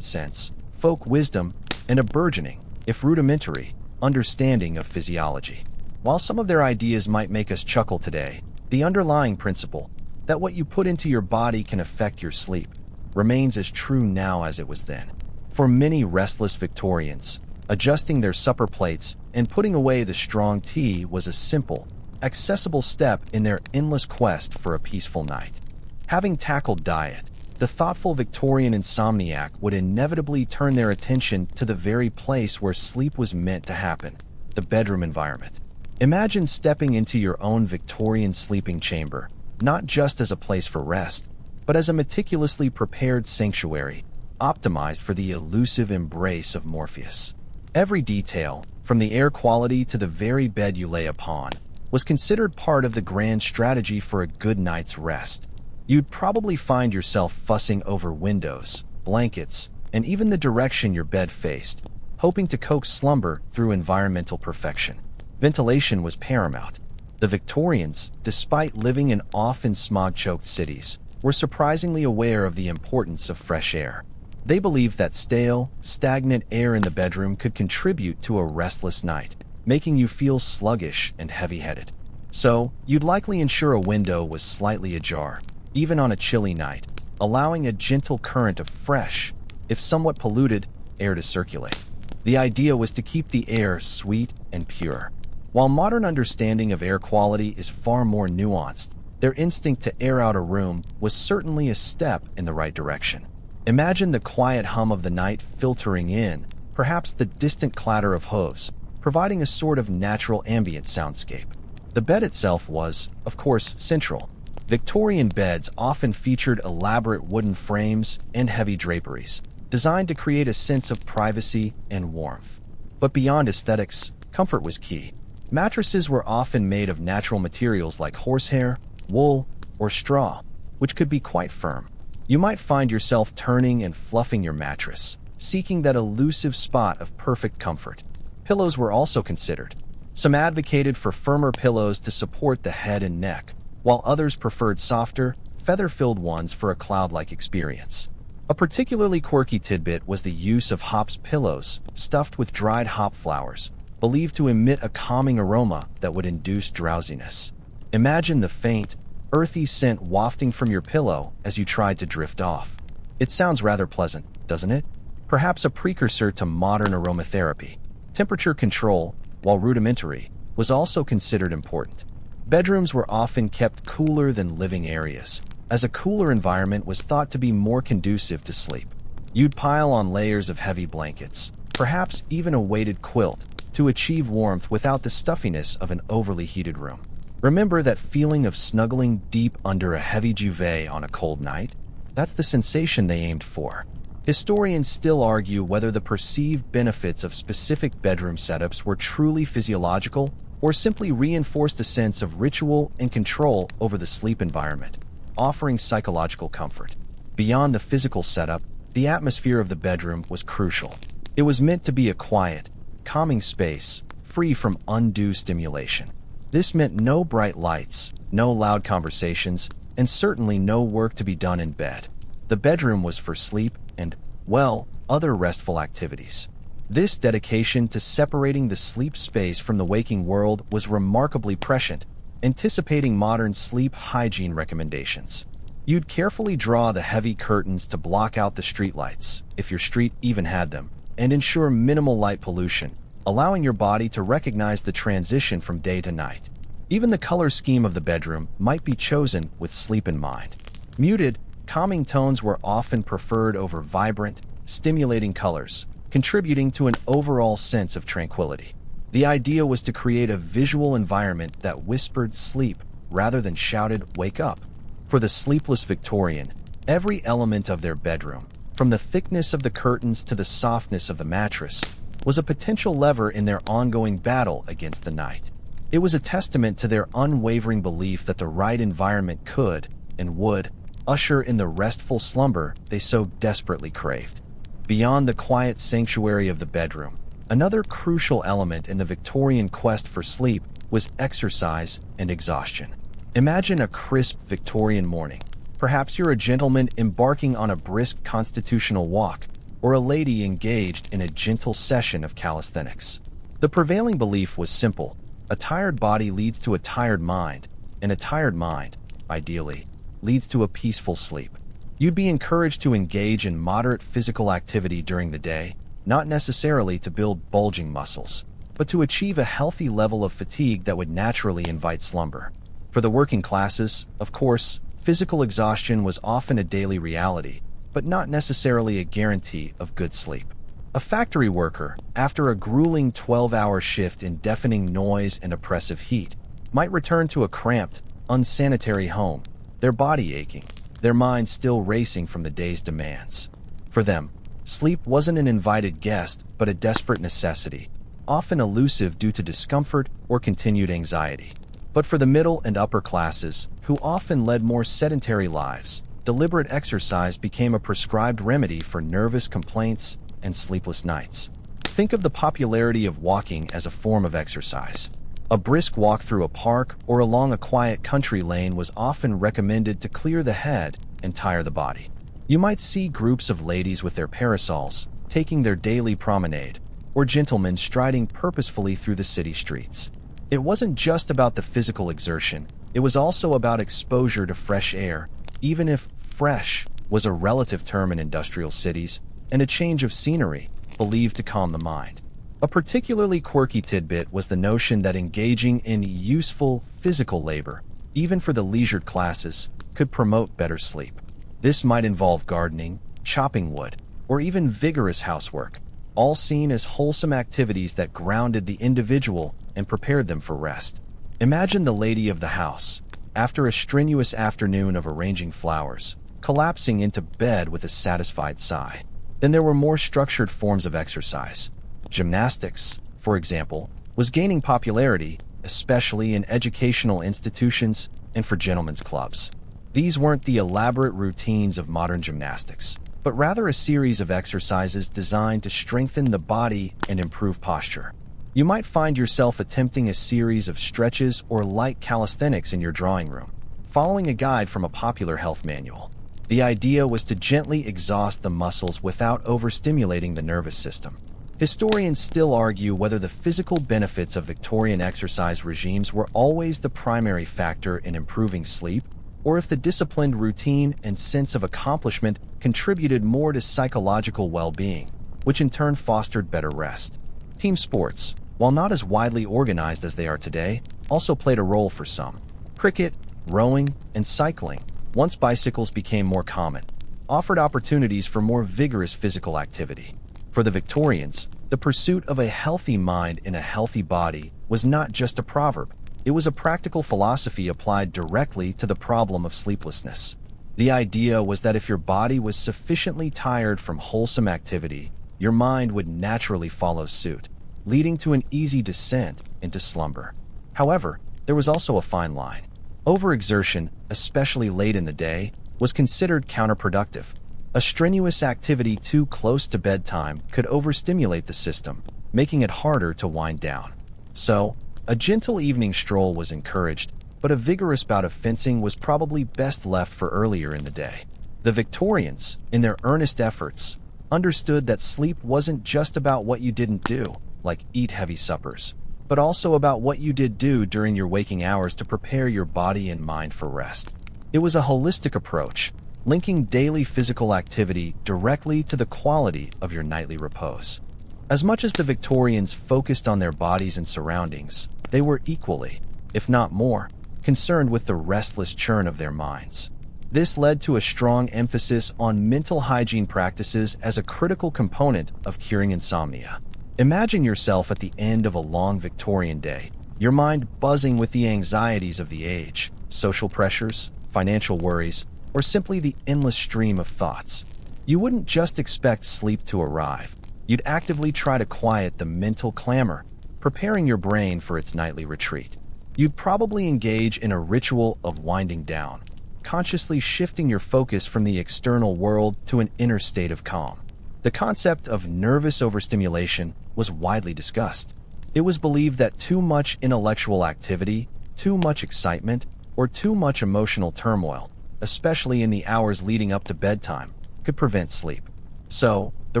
sense, folk wisdom, and a burgeoning, if rudimentary, understanding of physiology. While some of their ideas might make us chuckle today, the underlying principle, that what you put into your body can affect your sleep, remains as true now as it was then. For many restless Victorians, adjusting their supper plates and putting away the strong tea was a simple, accessible step in their endless quest for a peaceful night. Having tackled diet, the thoughtful Victorian insomniac would inevitably turn their attention to the very place where sleep was meant to happen, the bedroom environment. Imagine stepping into your own Victorian sleeping chamber, not just as a place for rest, but as a meticulously prepared sanctuary, optimized for the elusive embrace of Morpheus. Every detail, from the air quality to the very bed you lay upon, was considered part of the grand strategy for a good night's rest. You'd probably find yourself fussing over windows, blankets, and even the direction your bed faced, hoping to coax slumber through environmental perfection. Ventilation was paramount. The Victorians, despite living in often smog-choked cities, were surprisingly aware of the importance of fresh air. They believed that stale, stagnant air in the bedroom could contribute to a restless night, making you feel sluggish and heavy-headed. So, you'd likely ensure a window was slightly ajar, even on a chilly night, allowing a gentle current of fresh, if somewhat polluted, air to circulate. The idea was to keep the air sweet and pure. While modern understanding of air quality is far more nuanced, their instinct to air out a room was certainly a step in the right direction. Imagine the quiet hum of the night filtering in, perhaps the distant clatter of hooves, providing a sort of natural ambient soundscape. The bed itself was, of course, central. Victorian beds often featured elaborate wooden frames and heavy draperies, designed to create a sense of privacy and warmth. But beyond aesthetics, comfort was key. Mattresses were often made of natural materials like horsehair, wool, or straw, which could be quite firm. You might find yourself turning and fluffing your mattress, seeking that elusive spot of perfect comfort. Pillows were also considered. Some advocated for firmer pillows to support the head and neck, while others preferred softer, feather-filled ones for a cloud-like experience. A particularly quirky tidbit was the use of hops pillows, stuffed with dried hop flowers, believed to emit a calming aroma that would induce drowsiness. Imagine the faint, earthy scent wafting from your pillow as you tried to drift off. It sounds rather pleasant, doesn't it? Perhaps a precursor to modern aromatherapy. Temperature control, while rudimentary, was also considered important. Bedrooms were often kept cooler than living areas, as a cooler environment was thought to be more conducive to sleep. You'd pile on layers of heavy blankets, perhaps even a weighted quilt, to achieve warmth without the stuffiness of an overly heated room. Remember that feeling of snuggling deep under a heavy duvet on a cold night? That's the sensation they aimed for. Historians still argue whether the perceived benefits of specific bedroom setups were truly physiological or simply reinforced a sense of ritual and control over the sleep environment, offering psychological comfort. Beyond the physical setup, the atmosphere of the bedroom was crucial. It was meant to be a quiet, calming space, free from undue stimulation. This meant no bright lights, no loud conversations, and certainly no work to be done in bed. The bedroom was for sleep and, well, other restful activities. This dedication to separating the sleep space from the waking world was remarkably prescient, anticipating modern sleep hygiene recommendations. You'd carefully draw the heavy curtains to block out the streetlights, if your street even had them, and ensure minimal light pollution, allowing your body to recognize the transition from day to night. Even the color scheme of the bedroom might be chosen with sleep in mind. Muted, calming tones were often preferred over vibrant, stimulating colors, contributing to an overall sense of tranquility. The idea was to create a visual environment that whispered sleep rather than shouted wake up. For the sleepless Victorian, every element of their bedroom, from the thickness of the curtains to the softness of the mattress, was a potential lever in their ongoing battle against the night. It was a testament to their unwavering belief that the right environment could, and would, usher in the restful slumber they so desperately craved. Beyond the quiet sanctuary of the bedroom, another crucial element in the Victorian quest for sleep was exercise and exhaustion. Imagine a crisp Victorian morning. Perhaps you're a gentleman embarking on a brisk constitutional walk, or a lady engaged in a gentle session of calisthenics. The prevailing belief was simple: a tired body leads to a tired mind, and a tired mind, ideally, leads to a peaceful sleep. You'd be encouraged to engage in moderate physical activity during the day, not necessarily to build bulging muscles, but to achieve a healthy level of fatigue that would naturally invite slumber. For the working classes, of course, physical exhaustion was often a daily reality, but not necessarily a guarantee of good sleep. A factory worker, after a grueling 12-hour shift in deafening noise and oppressive heat, might return to a cramped, unsanitary home, their body aching, their mind still racing from the day's demands. For them, sleep wasn't an invited guest, but a desperate necessity, often elusive due to discomfort or continued anxiety. But for the middle and upper classes, who often led more sedentary lives, deliberate exercise became a prescribed remedy for nervous complaints and sleepless nights. Think of the popularity of walking as a form of exercise. A brisk walk through a park or along a quiet country lane was often recommended to clear the head and tire the body. You might see groups of ladies with their parasols, taking their daily promenade, or gentlemen striding purposefully through the city streets. It wasn't just about the physical exertion, it was also about exposure to fresh air, even if fresh was a relative term in industrial cities, and a change of scenery, believed to calm the mind. A particularly quirky tidbit was the notion that engaging in useful physical labor, even for the leisured classes, could promote better sleep. This might involve gardening, chopping wood, or even vigorous housework, all seen as wholesome activities that grounded the individual and prepared them for rest. Imagine the lady of the house, after a strenuous afternoon of arranging flowers, collapsing into bed with a satisfied sigh. Then there were more structured forms of exercise. Gymnastics, for example, was gaining popularity, especially in educational institutions and for gentlemen's clubs. These weren't the elaborate routines of modern gymnastics, but rather a series of exercises designed to strengthen the body and improve posture. You might find yourself attempting a series of stretches or light calisthenics in your drawing room, following a guide from a popular health manual. The idea was to gently exhaust the muscles without overstimulating the nervous system. Historians still argue whether the physical benefits of Victorian exercise regimes were always the primary factor in improving sleep, or if the disciplined routine and sense of accomplishment contributed more to psychological well-being, which in turn fostered better rest. Team sports, while not as widely organized as they are today, also played a role for some. Cricket, rowing, and cycling, once bicycles became more common, offered opportunities for more vigorous physical activity. For the Victorians, the pursuit of a healthy mind in a healthy body was not just a proverb. It was a practical philosophy applied directly to the problem of sleeplessness. The idea was that if your body was sufficiently tired from wholesome activity, your mind would naturally follow suit, leading to an easy descent into slumber. However, there was also a fine line. Overexertion, especially late in the day, was considered counterproductive. A strenuous activity too close to bedtime could overstimulate the system, making it harder to wind down. So, a gentle evening stroll was encouraged, but a vigorous bout of fencing was probably best left for earlier in the day. The Victorians, in their earnest efforts, understood that sleep wasn't just about what you didn't do, like eat heavy suppers, but also about what you did do during your waking hours to prepare your body and mind for rest. It was a holistic approach, linking daily physical activity directly to the quality of your nightly repose. As much as the Victorians focused on their bodies and surroundings, they were equally, if not more, concerned with the restless churn of their minds. This led to a strong emphasis on mental hygiene practices as a critical component of curing insomnia. Imagine yourself at the end of a long Victorian day, your mind buzzing with the anxieties of the age, social pressures, financial worries, or simply the endless stream of thoughts. You wouldn't just expect sleep to arrive. You'd actively try to quiet the mental clamor, preparing your brain for its nightly retreat. You'd probably engage in a ritual of winding down, consciously shifting your focus from the external world to an inner state of calm. The concept of nervous overstimulation was widely discussed. It was believed that too much intellectual activity, too much excitement, or too much emotional turmoil, especially in the hours leading up to bedtime, could prevent sleep. So, the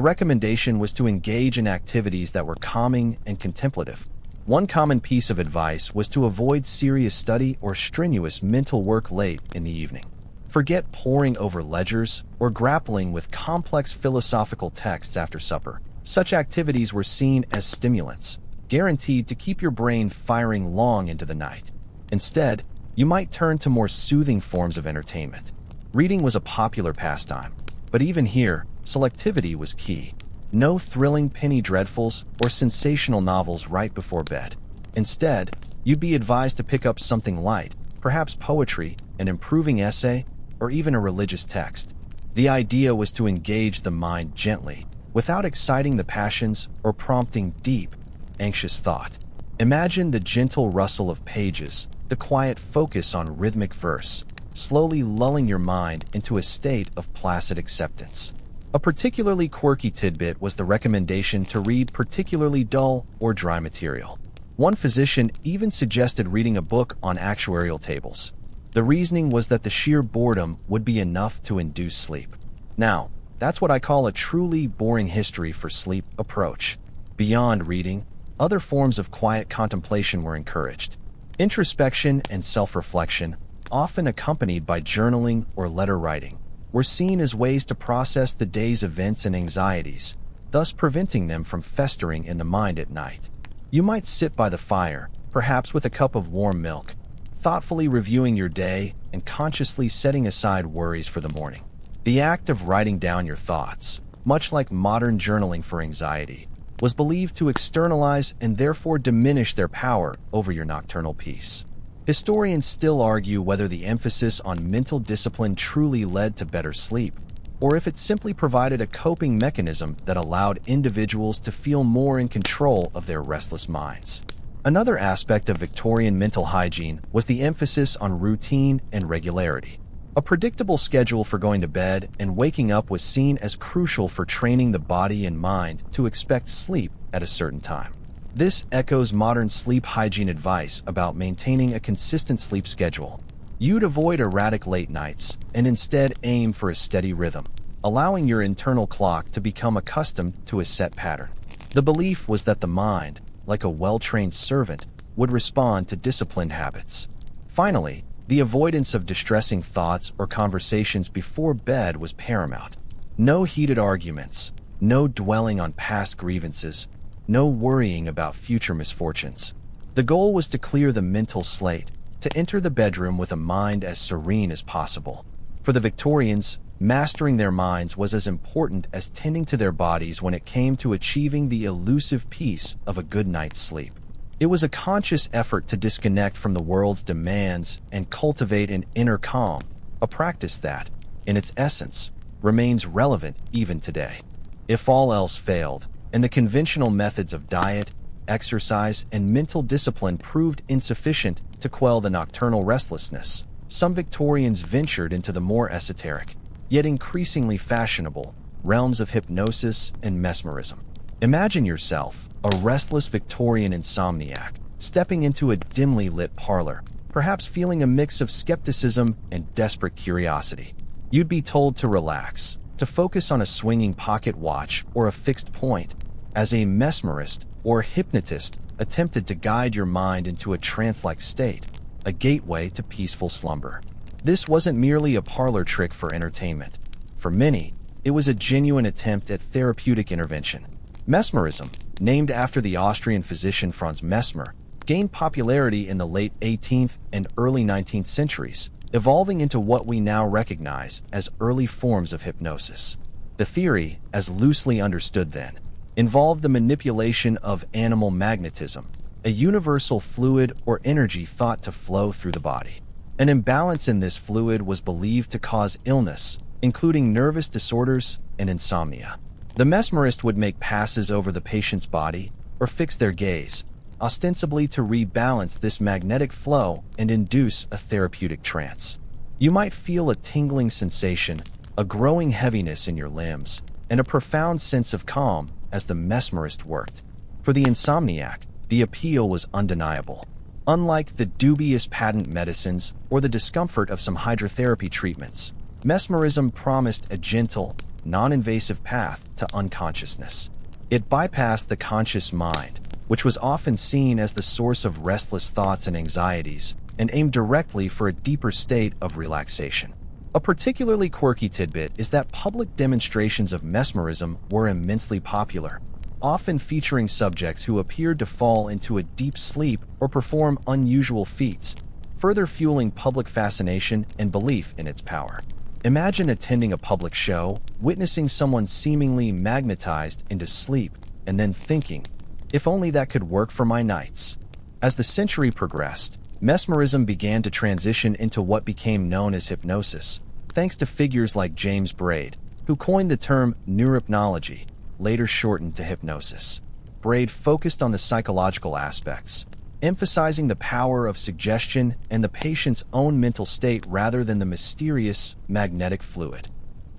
recommendation was to engage in activities that were calming and contemplative. One common piece of advice was to avoid serious study or strenuous mental work late in the evening. Forget poring over ledgers or grappling with complex philosophical texts after supper. Such activities were seen as stimulants, guaranteed to keep your brain firing long into the night. Instead, you might turn to more soothing forms of entertainment. Reading was a popular pastime, but even here, selectivity was key. No thrilling penny dreadfuls or sensational novels right before bed. Instead, you'd be advised to pick up something light, perhaps poetry, an improving essay, or even a religious text. The idea was to engage the mind gently, without exciting the passions or prompting deep, anxious thought. Imagine the gentle rustle of pages, the quiet focus on rhythmic verse, slowly lulling your mind into a state of placid acceptance. A particularly quirky tidbit was the recommendation to read particularly dull or dry material. One physician even suggested reading a book on actuarial tables. The reasoning was that the sheer boredom would be enough to induce sleep. Now, that's what I call a truly boring history for sleep approach. Beyond reading, other forms of quiet contemplation were encouraged. Introspection and self-reflection, often accompanied by journaling or letter writing, were seen as ways to process the day's events and anxieties, thus preventing them from festering in the mind at night. You might sit by the fire, perhaps with a cup of warm milk, thoughtfully reviewing your day and consciously setting aside worries for the morning. The act of writing down your thoughts, much like modern journaling for anxiety, was believed to externalize and therefore diminish their power over your nocturnal peace. Historians still argue whether the emphasis on mental discipline truly led to better sleep, or if it simply provided a coping mechanism that allowed individuals to feel more in control of their restless minds. Another aspect of Victorian mental hygiene was the emphasis on routine and regularity. A predictable schedule for going to bed and waking up was seen as crucial for training the body and mind to expect sleep at a certain time. This echoes modern sleep hygiene advice about maintaining a consistent sleep schedule. You'd avoid erratic late nights and instead aim for a steady rhythm, allowing your internal clock to become accustomed to a set pattern. The belief was that the mind, like a well-trained servant, would respond to disciplined habits. Finally, the avoidance of distressing thoughts or conversations before bed was paramount. No heated arguments, no dwelling on past grievances, no worrying about future misfortunes. The goal was to clear the mental slate, to enter the bedroom with a mind as serene as possible. For the Victorians, mastering their minds was as important as tending to their bodies when it came to achieving the elusive peace of a good night's sleep. It was a conscious effort to disconnect from the world's demands and cultivate an inner calm, a practice that, in its essence, remains relevant even today. If all else failed, and the conventional methods of diet, exercise, and mental discipline proved insufficient to quell the nocturnal restlessness, some Victorians ventured into the more esoteric, yet increasingly fashionable, realms of hypnosis and mesmerism. Imagine yourself, a restless Victorian insomniac, stepping into a dimly lit parlor, perhaps feeling a mix of skepticism and desperate curiosity. You'd be told to relax, to focus on a swinging pocket watch or a fixed point, as a mesmerist or hypnotist attempted to guide your mind into a trance-like state, a gateway to peaceful slumber. This wasn't merely a parlor trick for entertainment. For many, it was a genuine attempt at therapeutic intervention. Mesmerism, named after the Austrian physician Franz Mesmer, gained popularity in the late 18th and early 19th centuries, evolving into what we now recognize as early forms of hypnosis. The theory, as loosely understood then, involved the manipulation of animal magnetism, a universal fluid or energy thought to flow through the body. An imbalance in this fluid was believed to cause illness, including nervous disorders and insomnia. The mesmerist would make passes over the patient's body or fix their gaze, ostensibly to rebalance this magnetic flow and induce a therapeutic trance. You might feel a tingling sensation, a growing heaviness in your limbs, and a profound sense of calm as the mesmerist worked. For the insomniac, the appeal was undeniable. Unlike the dubious patent medicines or the discomfort of some hydrotherapy treatments, mesmerism promised a gentle, non-invasive path to unconsciousness. It bypassed the conscious mind, which was often seen as the source of restless thoughts and anxieties, and aimed directly for a deeper state of relaxation. A particularly quirky tidbit is that public demonstrations of mesmerism were immensely popular, often featuring subjects who appeared to fall into a deep sleep or perform unusual feats, further fueling public fascination and belief in its power. Imagine attending a public show, witnessing someone seemingly magnetized into sleep, and then thinking, if only that could work for my nights. As the century progressed, mesmerism began to transition into what became known as hypnosis, thanks to figures like James Braid, who coined the term neurohypnology, later shortened to hypnosis. Braid focused on the psychological aspects, emphasizing the power of suggestion and the patient's own mental state rather than the mysterious magnetic fluid.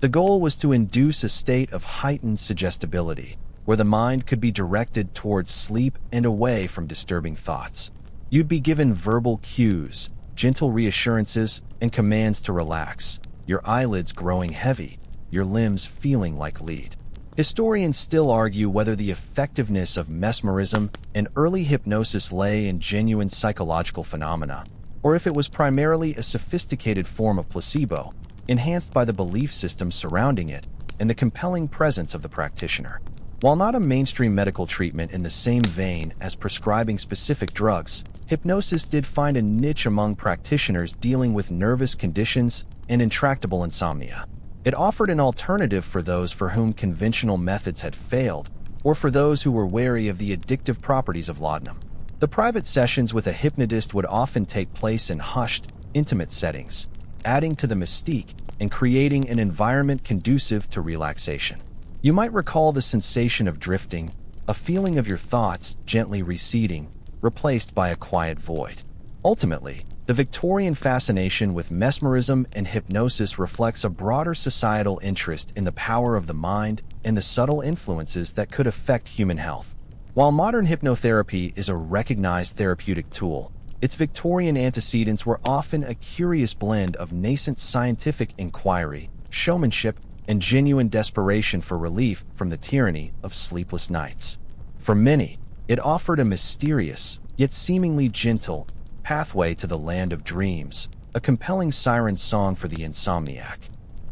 The goal was to induce a state of heightened suggestibility, where the mind could be directed towards sleep and away from disturbing thoughts. You'd be given verbal cues, gentle reassurances, and commands to relax, your eyelids growing heavy, your limbs feeling like lead. Historians still argue whether the effectiveness of mesmerism and early hypnosis lay in genuine psychological phenomena, or if it was primarily a sophisticated form of placebo, enhanced by the belief system surrounding it and the compelling presence of the practitioner. While not a mainstream medical treatment in the same vein as prescribing specific drugs, hypnosis did find a niche among practitioners dealing with nervous conditions and intractable insomnia. It offered an alternative for those for whom conventional methods had failed, or for those who were wary of the addictive properties of laudanum. The private sessions with a hypnotist would often take place in hushed, intimate settings, adding to the mystique and creating an environment conducive to relaxation. You might recall the sensation of drifting, a feeling of your thoughts gently receding, replaced by a quiet void. Ultimately, the Victorian fascination with mesmerism and hypnosis reflects a broader societal interest in the power of the mind and the subtle influences that could affect human health. While modern hypnotherapy is a recognized therapeutic tool, its Victorian antecedents were often a curious blend of nascent scientific inquiry, showmanship, and genuine desperation for relief from the tyranny of sleepless nights. For many, it offered a mysterious, yet seemingly gentle, pathway to the land of dreams, a compelling siren song for the insomniac.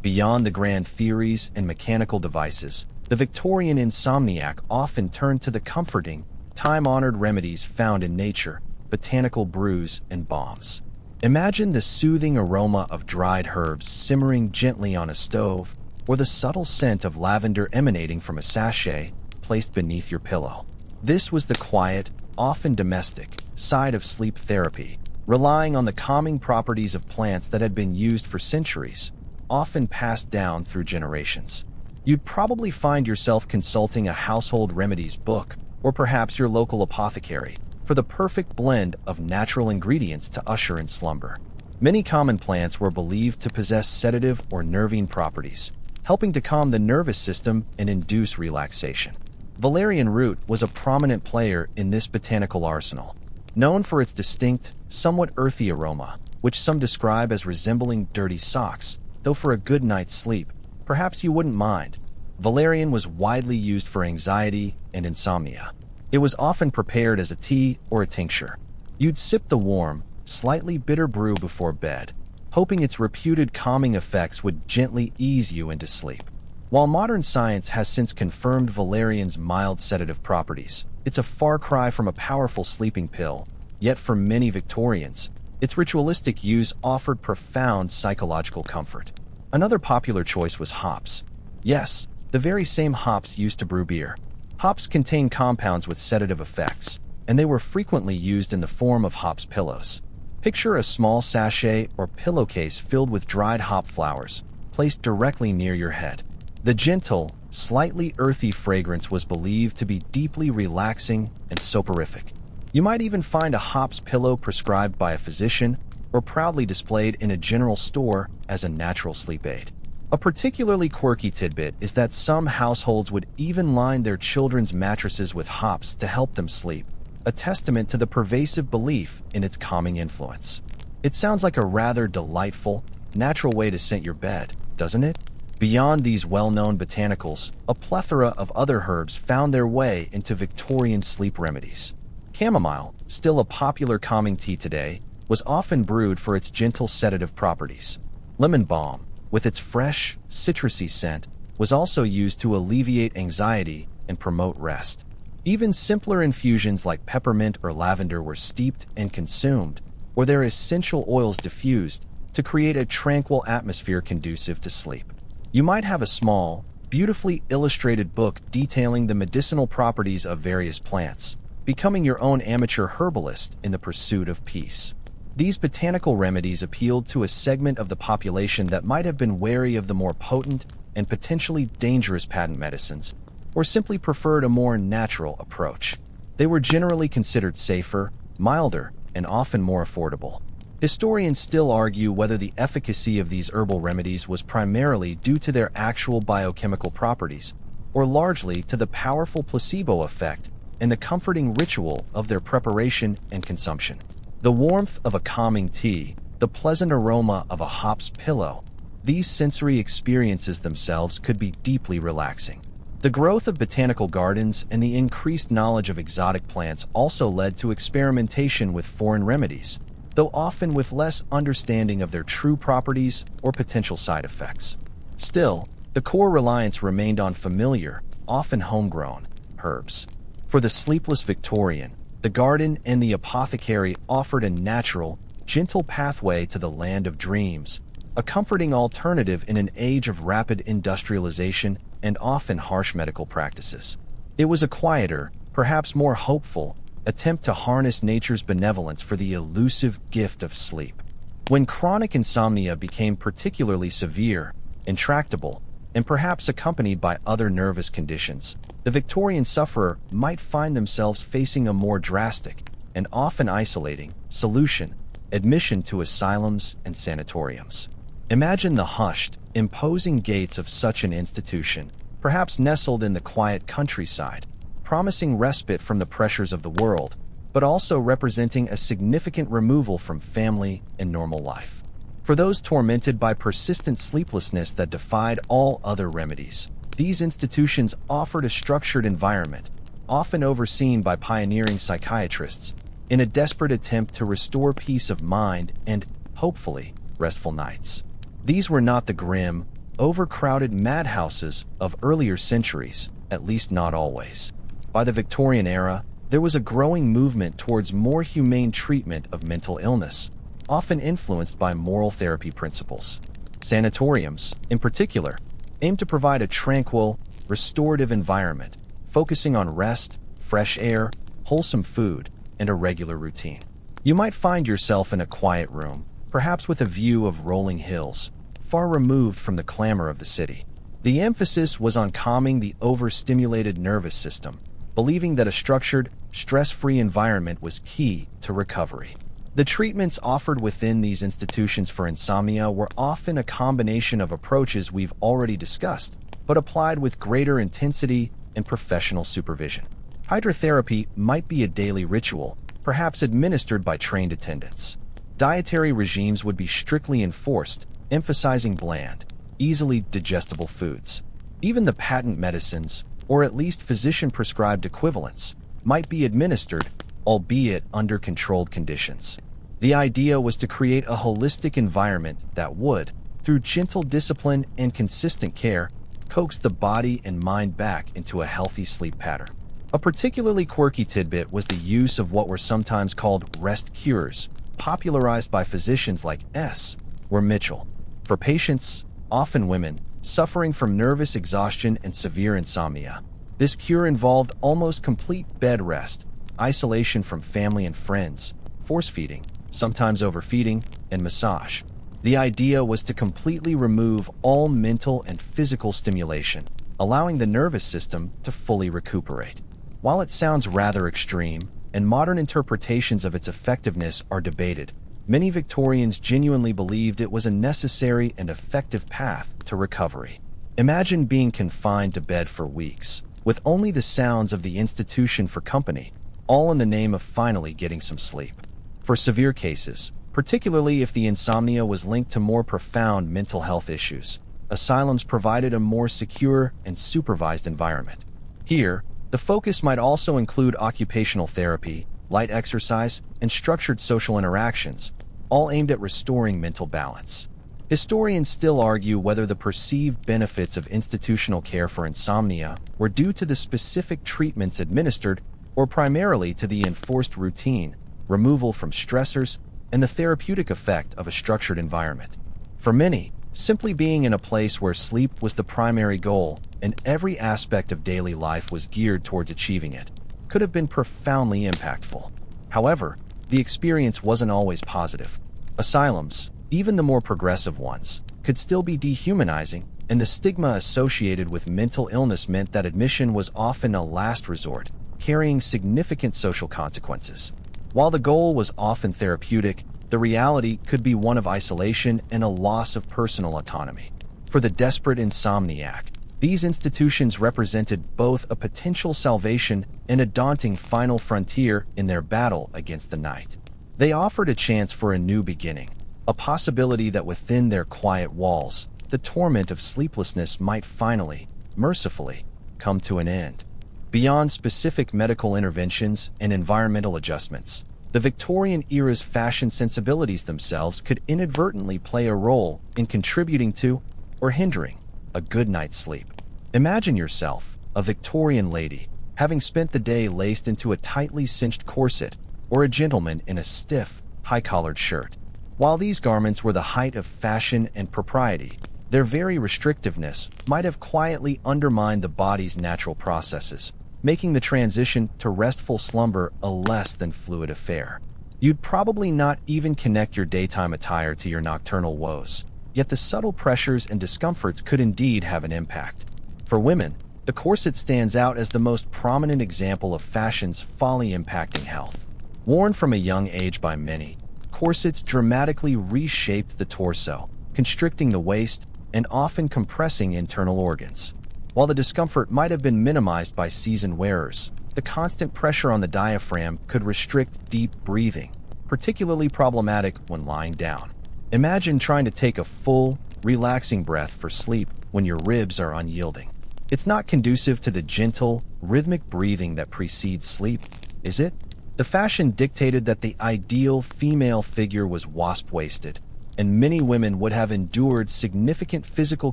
Beyond the grand theories and mechanical devices, the Victorian insomniac often turned to the comforting, time-honored remedies found in nature, botanical brews and balms. Imagine the soothing aroma of dried herbs simmering gently on a stove, or the subtle scent of lavender emanating from a sachet placed beneath your pillow. This was the quiet, often domestic, side of sleep therapy, relying on the calming properties of plants that had been used for centuries, often passed down through generations. You'd probably find yourself consulting a household remedies book, or perhaps your local apothecary, for the perfect blend of natural ingredients to usher in slumber. Many common plants were believed to possess sedative or nervine properties, helping to calm the nervous system and induce relaxation. Valerian root was a prominent player in this botanical arsenal, known for its distinct, somewhat earthy aroma, which some describe as resembling dirty socks, though for a good night's sleep, perhaps you wouldn't mind. Valerian was widely used for anxiety and insomnia. It was often prepared as a tea or a tincture. You'd sip the warm, slightly bitter brew before bed, hoping its reputed calming effects would gently ease you into sleep. While modern science has since confirmed valerian's mild sedative properties, it's a far cry from a powerful sleeping pill, yet for many Victorians, its ritualistic use offered profound psychological comfort. Another popular choice was hops. Yes, the very same hops used to brew beer. Hops contain compounds with sedative effects, and they were frequently used in the form of hops pillows. Picture a small sachet or pillowcase filled with dried hop flowers, placed directly near your head. The gentle, slightly earthy fragrance was believed to be deeply relaxing and soporific. You might even find a hops pillow prescribed by a physician or proudly displayed in a general store as a natural sleep aid. A particularly quirky tidbit is that some households would even line their children's mattresses with hops to help them sleep, a testament to the pervasive belief in its calming influence. It sounds like a rather delightful, natural way to scent your bed, doesn't it? Beyond these well-known botanicals, a plethora of other herbs found their way into Victorian sleep remedies. Chamomile, still a popular calming tea today, was often brewed for its gentle sedative properties. Lemon balm, with its fresh, citrusy scent, was also used to alleviate anxiety and promote rest. Even simpler infusions like peppermint or lavender were steeped and consumed, or their essential oils diffused, to create a tranquil atmosphere conducive to sleep. You might have a small, beautifully illustrated book detailing the medicinal properties of various plants, becoming your own amateur herbalist in the pursuit of peace. These botanical remedies appealed to a segment of the population that might have been wary of the more potent and potentially dangerous patent medicines, or simply preferred a more natural approach. They were generally considered safer, milder, and often more affordable. Historians still argue whether the efficacy of these herbal remedies was primarily due to their actual biochemical properties, or largely to the powerful placebo effect and the comforting ritual of their preparation and consumption. The warmth of a calming tea, the pleasant aroma of a hop's pillow, these sensory experiences themselves could be deeply relaxing. The growth of botanical gardens and the increased knowledge of exotic plants also led to experimentation with foreign remedies, though often with less understanding of their true properties or potential side effects. Still, the core reliance remained on familiar, often homegrown, herbs. For the sleepless Victorian, the garden and the apothecary offered a natural, gentle pathway to the land of dreams, a comforting alternative in an age of rapid industrialization and often harsh medical practices. It was a quieter, perhaps more hopeful, attempt to harness nature's benevolence for the elusive gift of sleep. When chronic insomnia became particularly severe, intractable, and perhaps accompanied by other nervous conditions, the Victorian sufferer might find themselves facing a more drastic and often isolating solution: admission to asylums and sanatoriums. Imagine the hushed, imposing gates of such an institution, perhaps nestled in the quiet countryside, promising respite from the pressures of the world, but also representing a significant removal from family and normal life. For those tormented by persistent sleeplessness that defied all other remedies, these institutions offered a structured environment, often overseen by pioneering psychiatrists, in a desperate attempt to restore peace of mind and, hopefully, restful nights. These were not the grim, overcrowded madhouses of earlier centuries, at least not always. By the Victorian era, there was a growing movement towards more humane treatment of mental illness, often influenced by moral therapy principles. Sanatoriums, in particular, aimed to provide a tranquil, restorative environment, focusing on rest, fresh air, wholesome food, and a regular routine. You might find yourself in a quiet room, perhaps with a view of rolling hills, far removed from the clamor of the city. The emphasis was on calming the overstimulated nervous system, believing that a structured, stress-free environment was key to recovery. The treatments offered within these institutions for insomnia were often a combination of approaches we've already discussed, but applied with greater intensity and professional supervision. Hydrotherapy might be a daily ritual, perhaps administered by trained attendants. Dietary regimes would be strictly enforced, emphasizing bland, easily digestible foods. Even the patent medicines, or at least physician-prescribed equivalents, might be administered, albeit under controlled conditions. The idea was to create a holistic environment that would, through gentle discipline and consistent care, coax the body and mind back into a healthy sleep pattern. A particularly quirky tidbit was the use of what were sometimes called rest cures, popularized by physicians like S. or Mitchell. For patients, often women, suffering from nervous exhaustion and severe insomnia, this cure involved almost complete bed rest, isolation from family and friends, force feeding, sometimes overfeeding, and massage. The idea was to completely remove all mental and physical stimulation, allowing the nervous system to fully recuperate. While it sounds rather extreme, and modern interpretations of its effectiveness are debated, many Victorians genuinely believed it was a necessary and effective path to recovery. Imagine being confined to bed for weeks, with only the sounds of the institution for company, all in the name of finally getting some sleep. For severe cases, particularly if the insomnia was linked to more profound mental health issues, asylums provided a more secure and supervised environment. Here, the focus might also include occupational therapy, light exercise, and structured social interactions, all aimed at restoring mental balance. Historians still argue whether the perceived benefits of institutional care for insomnia were due to the specific treatments administered or primarily to the enforced routine, removal from stressors, and the therapeutic effect of a structured environment. For many, simply being in a place where sleep was the primary goal and every aspect of daily life was geared towards achieving it could have been profoundly impactful. However, the experience wasn't always positive. Asylums, even the more progressive ones, could still be dehumanizing, and the stigma associated with mental illness meant that admission was often a last resort, carrying significant social consequences. While the goal was often therapeutic, the reality could be one of isolation and a loss of personal autonomy. For the desperate insomniac, these institutions represented both a potential salvation and a daunting final frontier in their battle against the night. They offered a chance for a new beginning, a possibility that within their quiet walls, the torment of sleeplessness might finally, mercifully, come to an end. Beyond specific medical interventions and environmental adjustments, the Victorian era's fashion sensibilities themselves could inadvertently play a role in contributing to, or hindering, a good night's sleep. Imagine yourself, a Victorian lady, having spent the day laced into a tightly cinched corset, or a gentleman in a stiff, high-collared shirt. While these garments were the height of fashion and propriety, their very restrictiveness might have quietly undermined the body's natural processes, making the transition to restful slumber a less than fluid affair. You'd probably not even connect your daytime attire to your nocturnal woes, yet the subtle pressures and discomforts could indeed have an impact. For women, the corset stands out as the most prominent example of fashion's folly impacting health. Worn from a young age by many, corsets dramatically reshaped the torso, constricting the waist and often compressing internal organs. While the discomfort might have been minimized by seasoned wearers, the constant pressure on the diaphragm could restrict deep breathing, particularly problematic when lying down. Imagine trying to take a full, relaxing breath for sleep when your ribs are unyielding. It's not conducive to the gentle, rhythmic breathing that precedes sleep, is it? The fashion dictated that the ideal female figure was wasp-waisted, and many women would have endured significant physical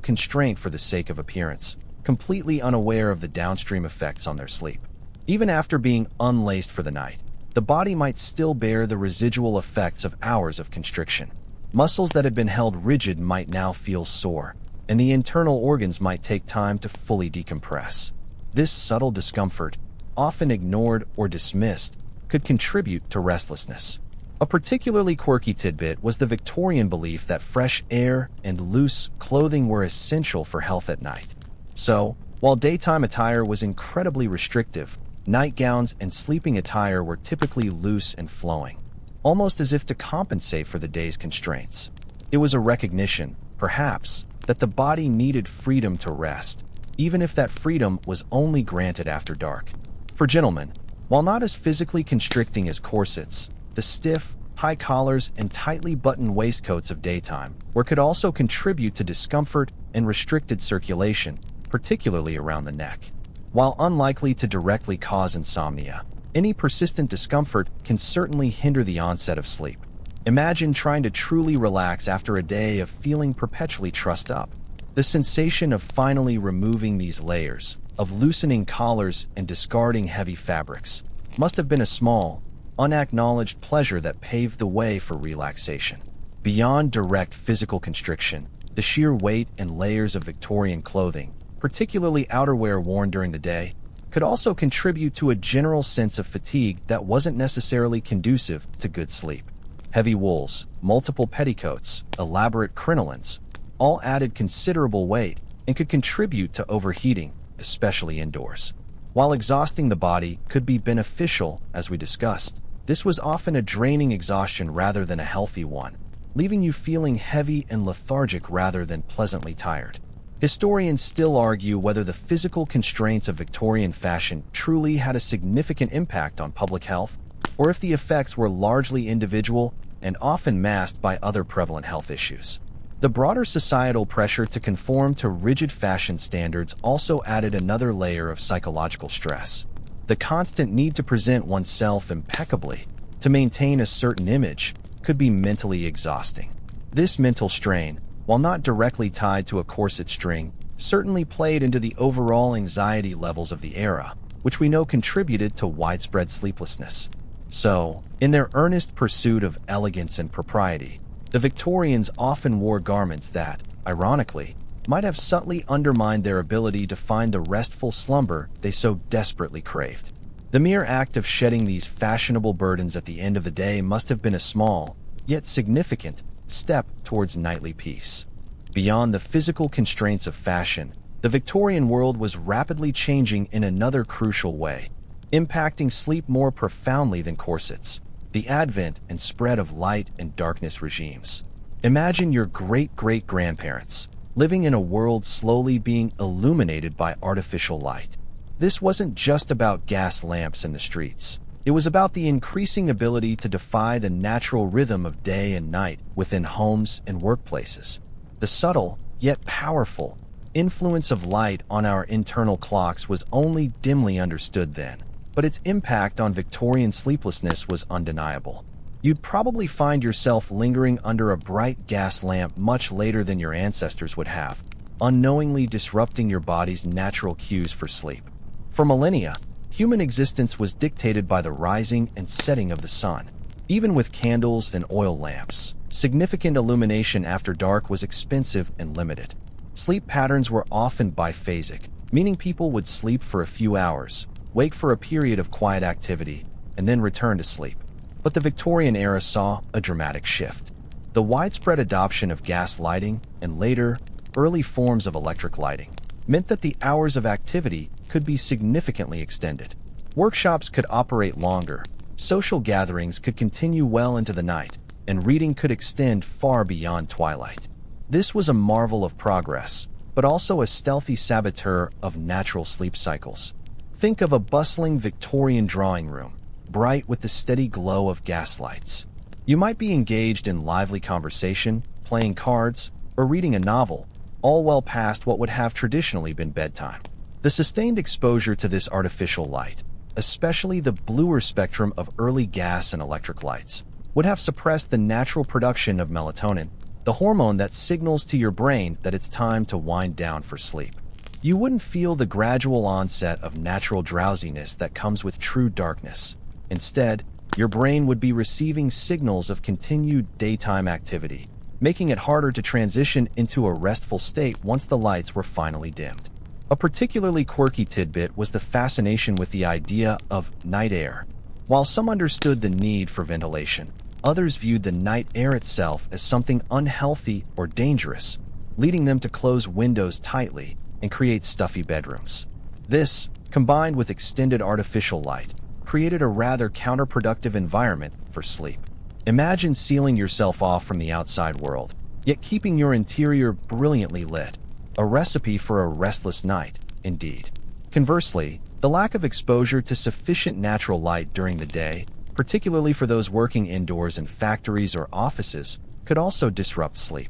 constraint for the sake of appearance, completely unaware of the downstream effects on their sleep. Even after being unlaced for the night, the body might still bear the residual effects of hours of constriction. Muscles that had been held rigid might now feel sore, and the internal organs might take time to fully decompress. This subtle discomfort, often ignored or dismissed, could contribute to restlessness. A particularly quirky tidbit was the Victorian belief that fresh air and loose clothing were essential for health at night. So, while daytime attire was incredibly restrictive, nightgowns and sleeping attire were typically loose and flowing, almost as if to compensate for the day's constraints. It was a recognition, perhaps, that the body needed freedom to rest, even if that freedom was only granted after dark. For gentlemen, while not as physically constricting as corsets, the stiff, high collars and tightly buttoned waistcoats of daytime wear could also contribute to discomfort and restricted circulation, particularly around the neck. While unlikely to directly cause insomnia, any persistent discomfort can certainly hinder the onset of sleep. Imagine trying to truly relax after a day of feeling perpetually trussed up. The sensation of finally removing these layers, of loosening collars and discarding heavy fabrics, must have been a small, unacknowledged pleasure that paved the way for relaxation. Beyond direct physical constriction, the sheer weight and layers of Victorian clothing, particularly outerwear worn during the day, could also contribute to a general sense of fatigue that wasn't necessarily conducive to good sleep. Heavy wools, multiple petticoats, elaborate crinolines, all added considerable weight and could contribute to overheating, especially indoors. While exhausting the body could be beneficial, as we discussed, this was often a draining exhaustion rather than a healthy one, leaving you feeling heavy and lethargic rather than pleasantly tired. Historians still argue whether the physical constraints of Victorian fashion truly had a significant impact on public health, or if the effects were largely individual and often masked by other prevalent health issues. The broader societal pressure to conform to rigid fashion standards also added another layer of psychological stress. The constant need to present oneself impeccably, to maintain a certain image, could be mentally exhausting. This mental strain, while not directly tied to a corset string, certainly played into the overall anxiety levels of the era, which we know contributed to widespread sleeplessness. So, in their earnest pursuit of elegance and propriety, the Victorians often wore garments that, ironically, might have subtly undermined their ability to find the restful slumber they so desperately craved. The mere act of shedding these fashionable burdens at the end of the day must have been a small, yet significant, step towards nightly peace. Beyond the physical constraints of fashion, the Victorian world was rapidly changing in another crucial way, impacting sleep more profoundly than corsets: the advent and spread of light and darkness regimes. Imagine your great-great-grandparents living in a world slowly being illuminated by artificial light. This wasn't just about gas lamps in the streets. It was about the increasing ability to defy the natural rhythm of day and night within homes and workplaces. The subtle, yet powerful, influence of light on our internal clocks was only dimly understood then, but its impact on Victorian sleeplessness was undeniable. You'd probably find yourself lingering under a bright gas lamp much later than your ancestors would have, unknowingly disrupting your body's natural cues for sleep. For millennia, human existence was dictated by the rising and setting of the sun. Even with candles and oil lamps, significant illumination after dark was expensive and limited. Sleep patterns were often biphasic, meaning people would sleep for a few hours, wake for a period of quiet activity, and then return to sleep. But the Victorian era saw a dramatic shift. The widespread adoption of gas lighting and later, early forms of electric lighting meant that the hours of activity could be significantly extended. Workshops could operate longer, social gatherings could continue well into the night, and reading could extend far beyond twilight. This was a marvel of progress, but also a stealthy saboteur of natural sleep cycles. Think of a bustling Victorian drawing room, bright with the steady glow of gas lights. You might be engaged in lively conversation, playing cards, or reading a novel, all well past what would have traditionally been bedtime. The sustained exposure to this artificial light, especially the bluer spectrum of early gas and electric lights, would have suppressed the natural production of melatonin, the hormone that signals to your brain that it's time to wind down for sleep. You wouldn't feel the gradual onset of natural drowsiness that comes with true darkness. Instead, your brain would be receiving signals of continued daytime activity, making it harder to transition into a restful state once the lights were finally dimmed. A particularly quirky tidbit was the fascination with the idea of night air. While some understood the need for ventilation, others viewed the night air itself as something unhealthy or dangerous, leading them to close windows tightly and create stuffy bedrooms. This, combined with extended artificial light, created a rather counterproductive environment for sleep. Imagine sealing yourself off from the outside world, yet keeping your interior brilliantly lit. A recipe for a restless night, indeed. Conversely, the lack of exposure to sufficient natural light during the day, particularly for those working indoors in factories or offices, could also disrupt sleep.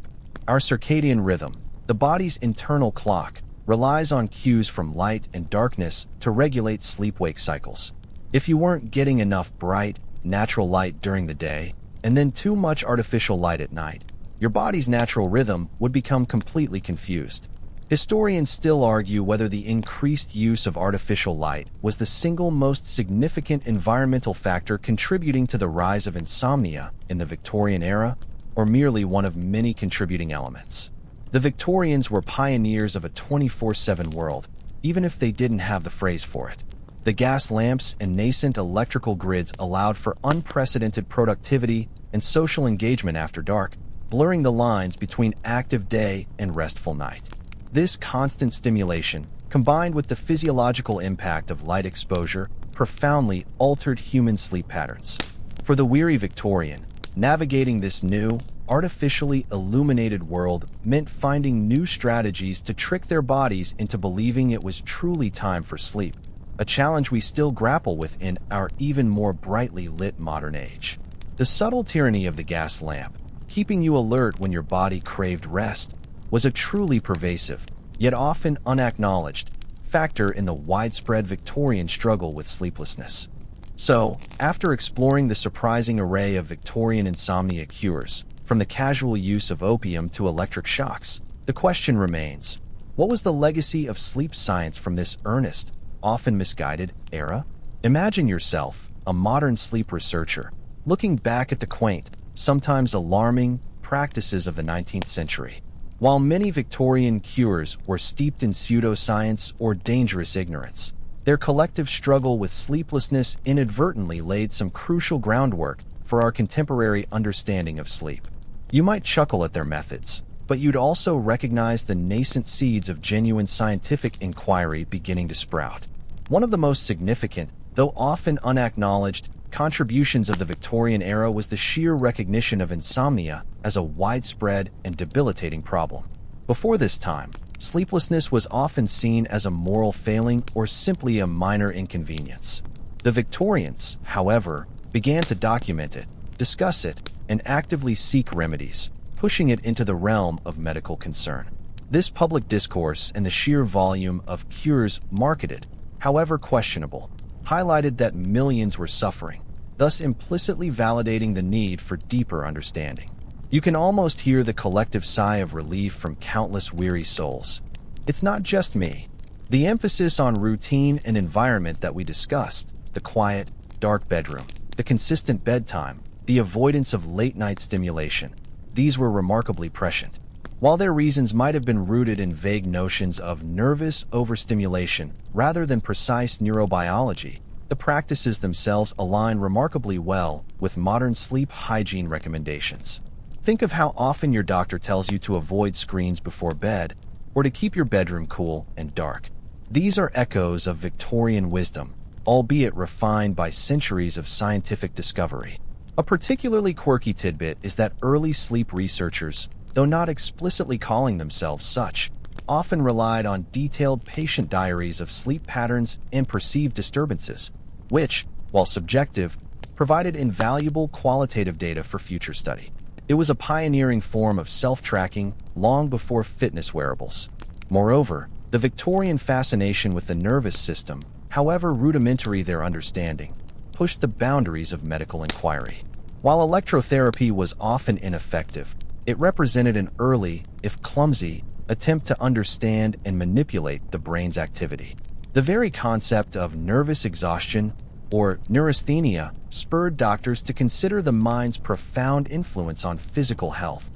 Our circadian rhythm, the body's internal clock, relies on cues from light and darkness to regulate sleep-wake cycles. If you weren't getting enough bright, natural light during the day, and then too much artificial light at night, your body's natural rhythm would become completely confused. Historians still argue whether the increased use of artificial light was the single most significant environmental factor contributing to the rise of insomnia in the Victorian era, or merely one of many contributing elements. The Victorians were pioneers of a 24/7 world, even if they didn't have the phrase for it. The gas lamps and nascent electrical grids allowed for unprecedented productivity and social engagement after dark, blurring the lines between active day and restful night. This constant stimulation, combined with the physiological impact of light exposure, profoundly altered human sleep patterns. For the weary Victorian, navigating this new, artificially illuminated world meant finding new strategies to trick their bodies into believing it was truly time for sleep, a challenge we still grapple with in our even more brightly lit modern age. The subtle tyranny of the gas lamp, keeping you alert when your body craved rest, was a truly pervasive, yet often unacknowledged, factor in the widespread Victorian struggle with sleeplessness. So, after exploring the surprising array of Victorian insomnia cures, From the casual use of opium to electric shocks, the question remains, what was the legacy of sleep science from this earnest, often misguided, era? Imagine yourself, a modern sleep researcher, looking back at the quaint, sometimes alarming, practices of the 19th century. While many Victorian cures were steeped in pseudoscience or dangerous ignorance, their collective struggle with sleeplessness inadvertently laid some crucial groundwork for our contemporary understanding of sleep. You might chuckle at their methods, but you'd also recognize the nascent seeds of genuine scientific inquiry beginning to sprout. One of the most significant, though often unacknowledged, contributions of the Victorian era was the sheer recognition of insomnia as a widespread and debilitating problem. Before this time, sleeplessness was often seen as a moral failing or simply a minor inconvenience. The Victorians, however, began to document it, discuss it, and actively seek remedies, pushing it into the realm of medical concern. This public discourse and the sheer volume of cures marketed, however questionable, highlighted that millions were suffering, thus implicitly validating the need for deeper understanding. You can almost hear the collective sigh of relief from countless weary souls. It's not just me. The emphasis on routine and environment that we discussed, the quiet, dark bedroom, the consistent bedtime, the avoidance of late-night stimulation, these were remarkably prescient. While their reasons might have been rooted in vague notions of nervous overstimulation rather than precise neurobiology, the practices themselves align remarkably well with modern sleep hygiene recommendations. Think of how often your doctor tells you to avoid screens before bed or to keep your bedroom cool and dark. These are echoes of Victorian wisdom, albeit refined by centuries of scientific discovery. A particularly quirky tidbit is that early sleep researchers, though not explicitly calling themselves such, often relied on detailed patient diaries of sleep patterns and perceived disturbances, which, while subjective, provided invaluable qualitative data for future study. It was a pioneering form of self-tracking long before fitness wearables. Moreover, the Victorian fascination with the nervous system, however rudimentary their understanding, pushed the boundaries of medical inquiry. While electrotherapy was often ineffective, it represented an early, if clumsy, attempt to understand and manipulate the brain's activity. The very concept of nervous exhaustion, or neurasthenia, spurred doctors to consider the mind's profound influence on physical health,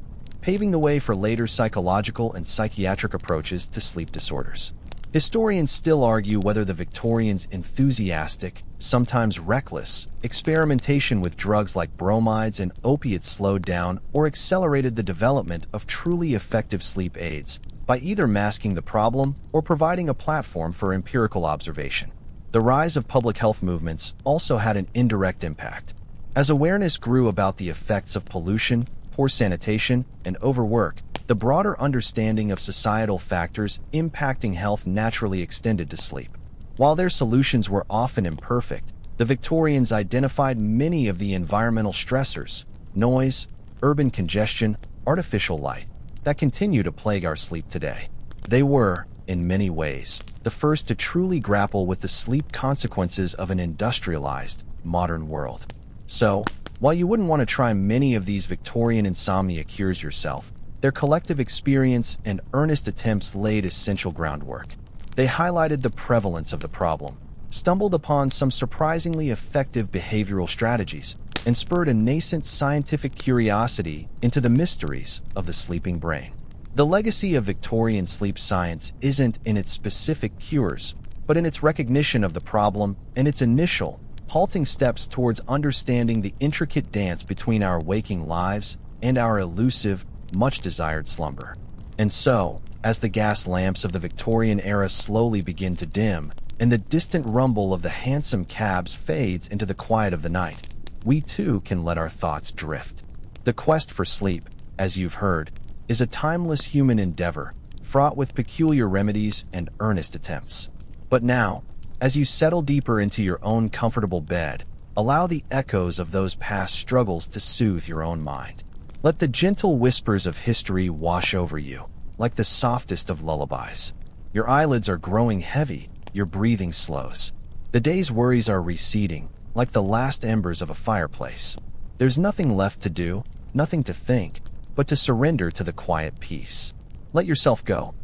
paving the way for later psychological and psychiatric approaches to sleep disorders. Historians still argue whether the Victorians' enthusiastic, sometimes reckless, experimentation with drugs like bromides and opiates slowed down or accelerated the development of truly effective sleep aids by either masking the problem or providing a platform for empirical observation. The rise of public health movements also had an indirect impact. As awareness grew about the effects of pollution, poor sanitation, and overwork, the broader understanding of societal factors impacting health naturally extended to sleep. While their solutions were often imperfect, the Victorians identified many of the environmental stressors, noise, urban congestion, artificial light, that continue to plague our sleep today. They were, in many ways, the first to truly grapple with the sleep consequences of an industrialized, modern world. So, while you wouldn't want to try many of these Victorian insomnia cures yourself, their collective experience and earnest attempts laid essential groundwork. They highlighted the prevalence of the problem, stumbled upon some surprisingly effective behavioral strategies, and spurred a nascent scientific curiosity into the mysteries of the sleeping brain. The legacy of Victorian sleep science isn't in its specific cures, but in its recognition of the problem and its initial, halting steps towards understanding the intricate dance between our waking lives and our elusive, much-desired slumber. And so, as the gas lamps of the Victorian era slowly begin to dim, and the distant rumble of the hansom cabs fades into the quiet of the night, we too can let our thoughts drift. The quest for sleep, as you've heard, is a timeless human endeavor, fraught with peculiar remedies and earnest attempts. But now, as you settle deeper into your own comfortable bed, allow the echoes of those past struggles to soothe your own mind. Let the gentle whispers of history wash over you, like the softest of lullabies. Your eyelids are growing heavy, your breathing slows. The day's worries are receding, like the last embers of a fireplace. There's nothing left to do, nothing to think, but to surrender to the quiet peace. Let yourself go.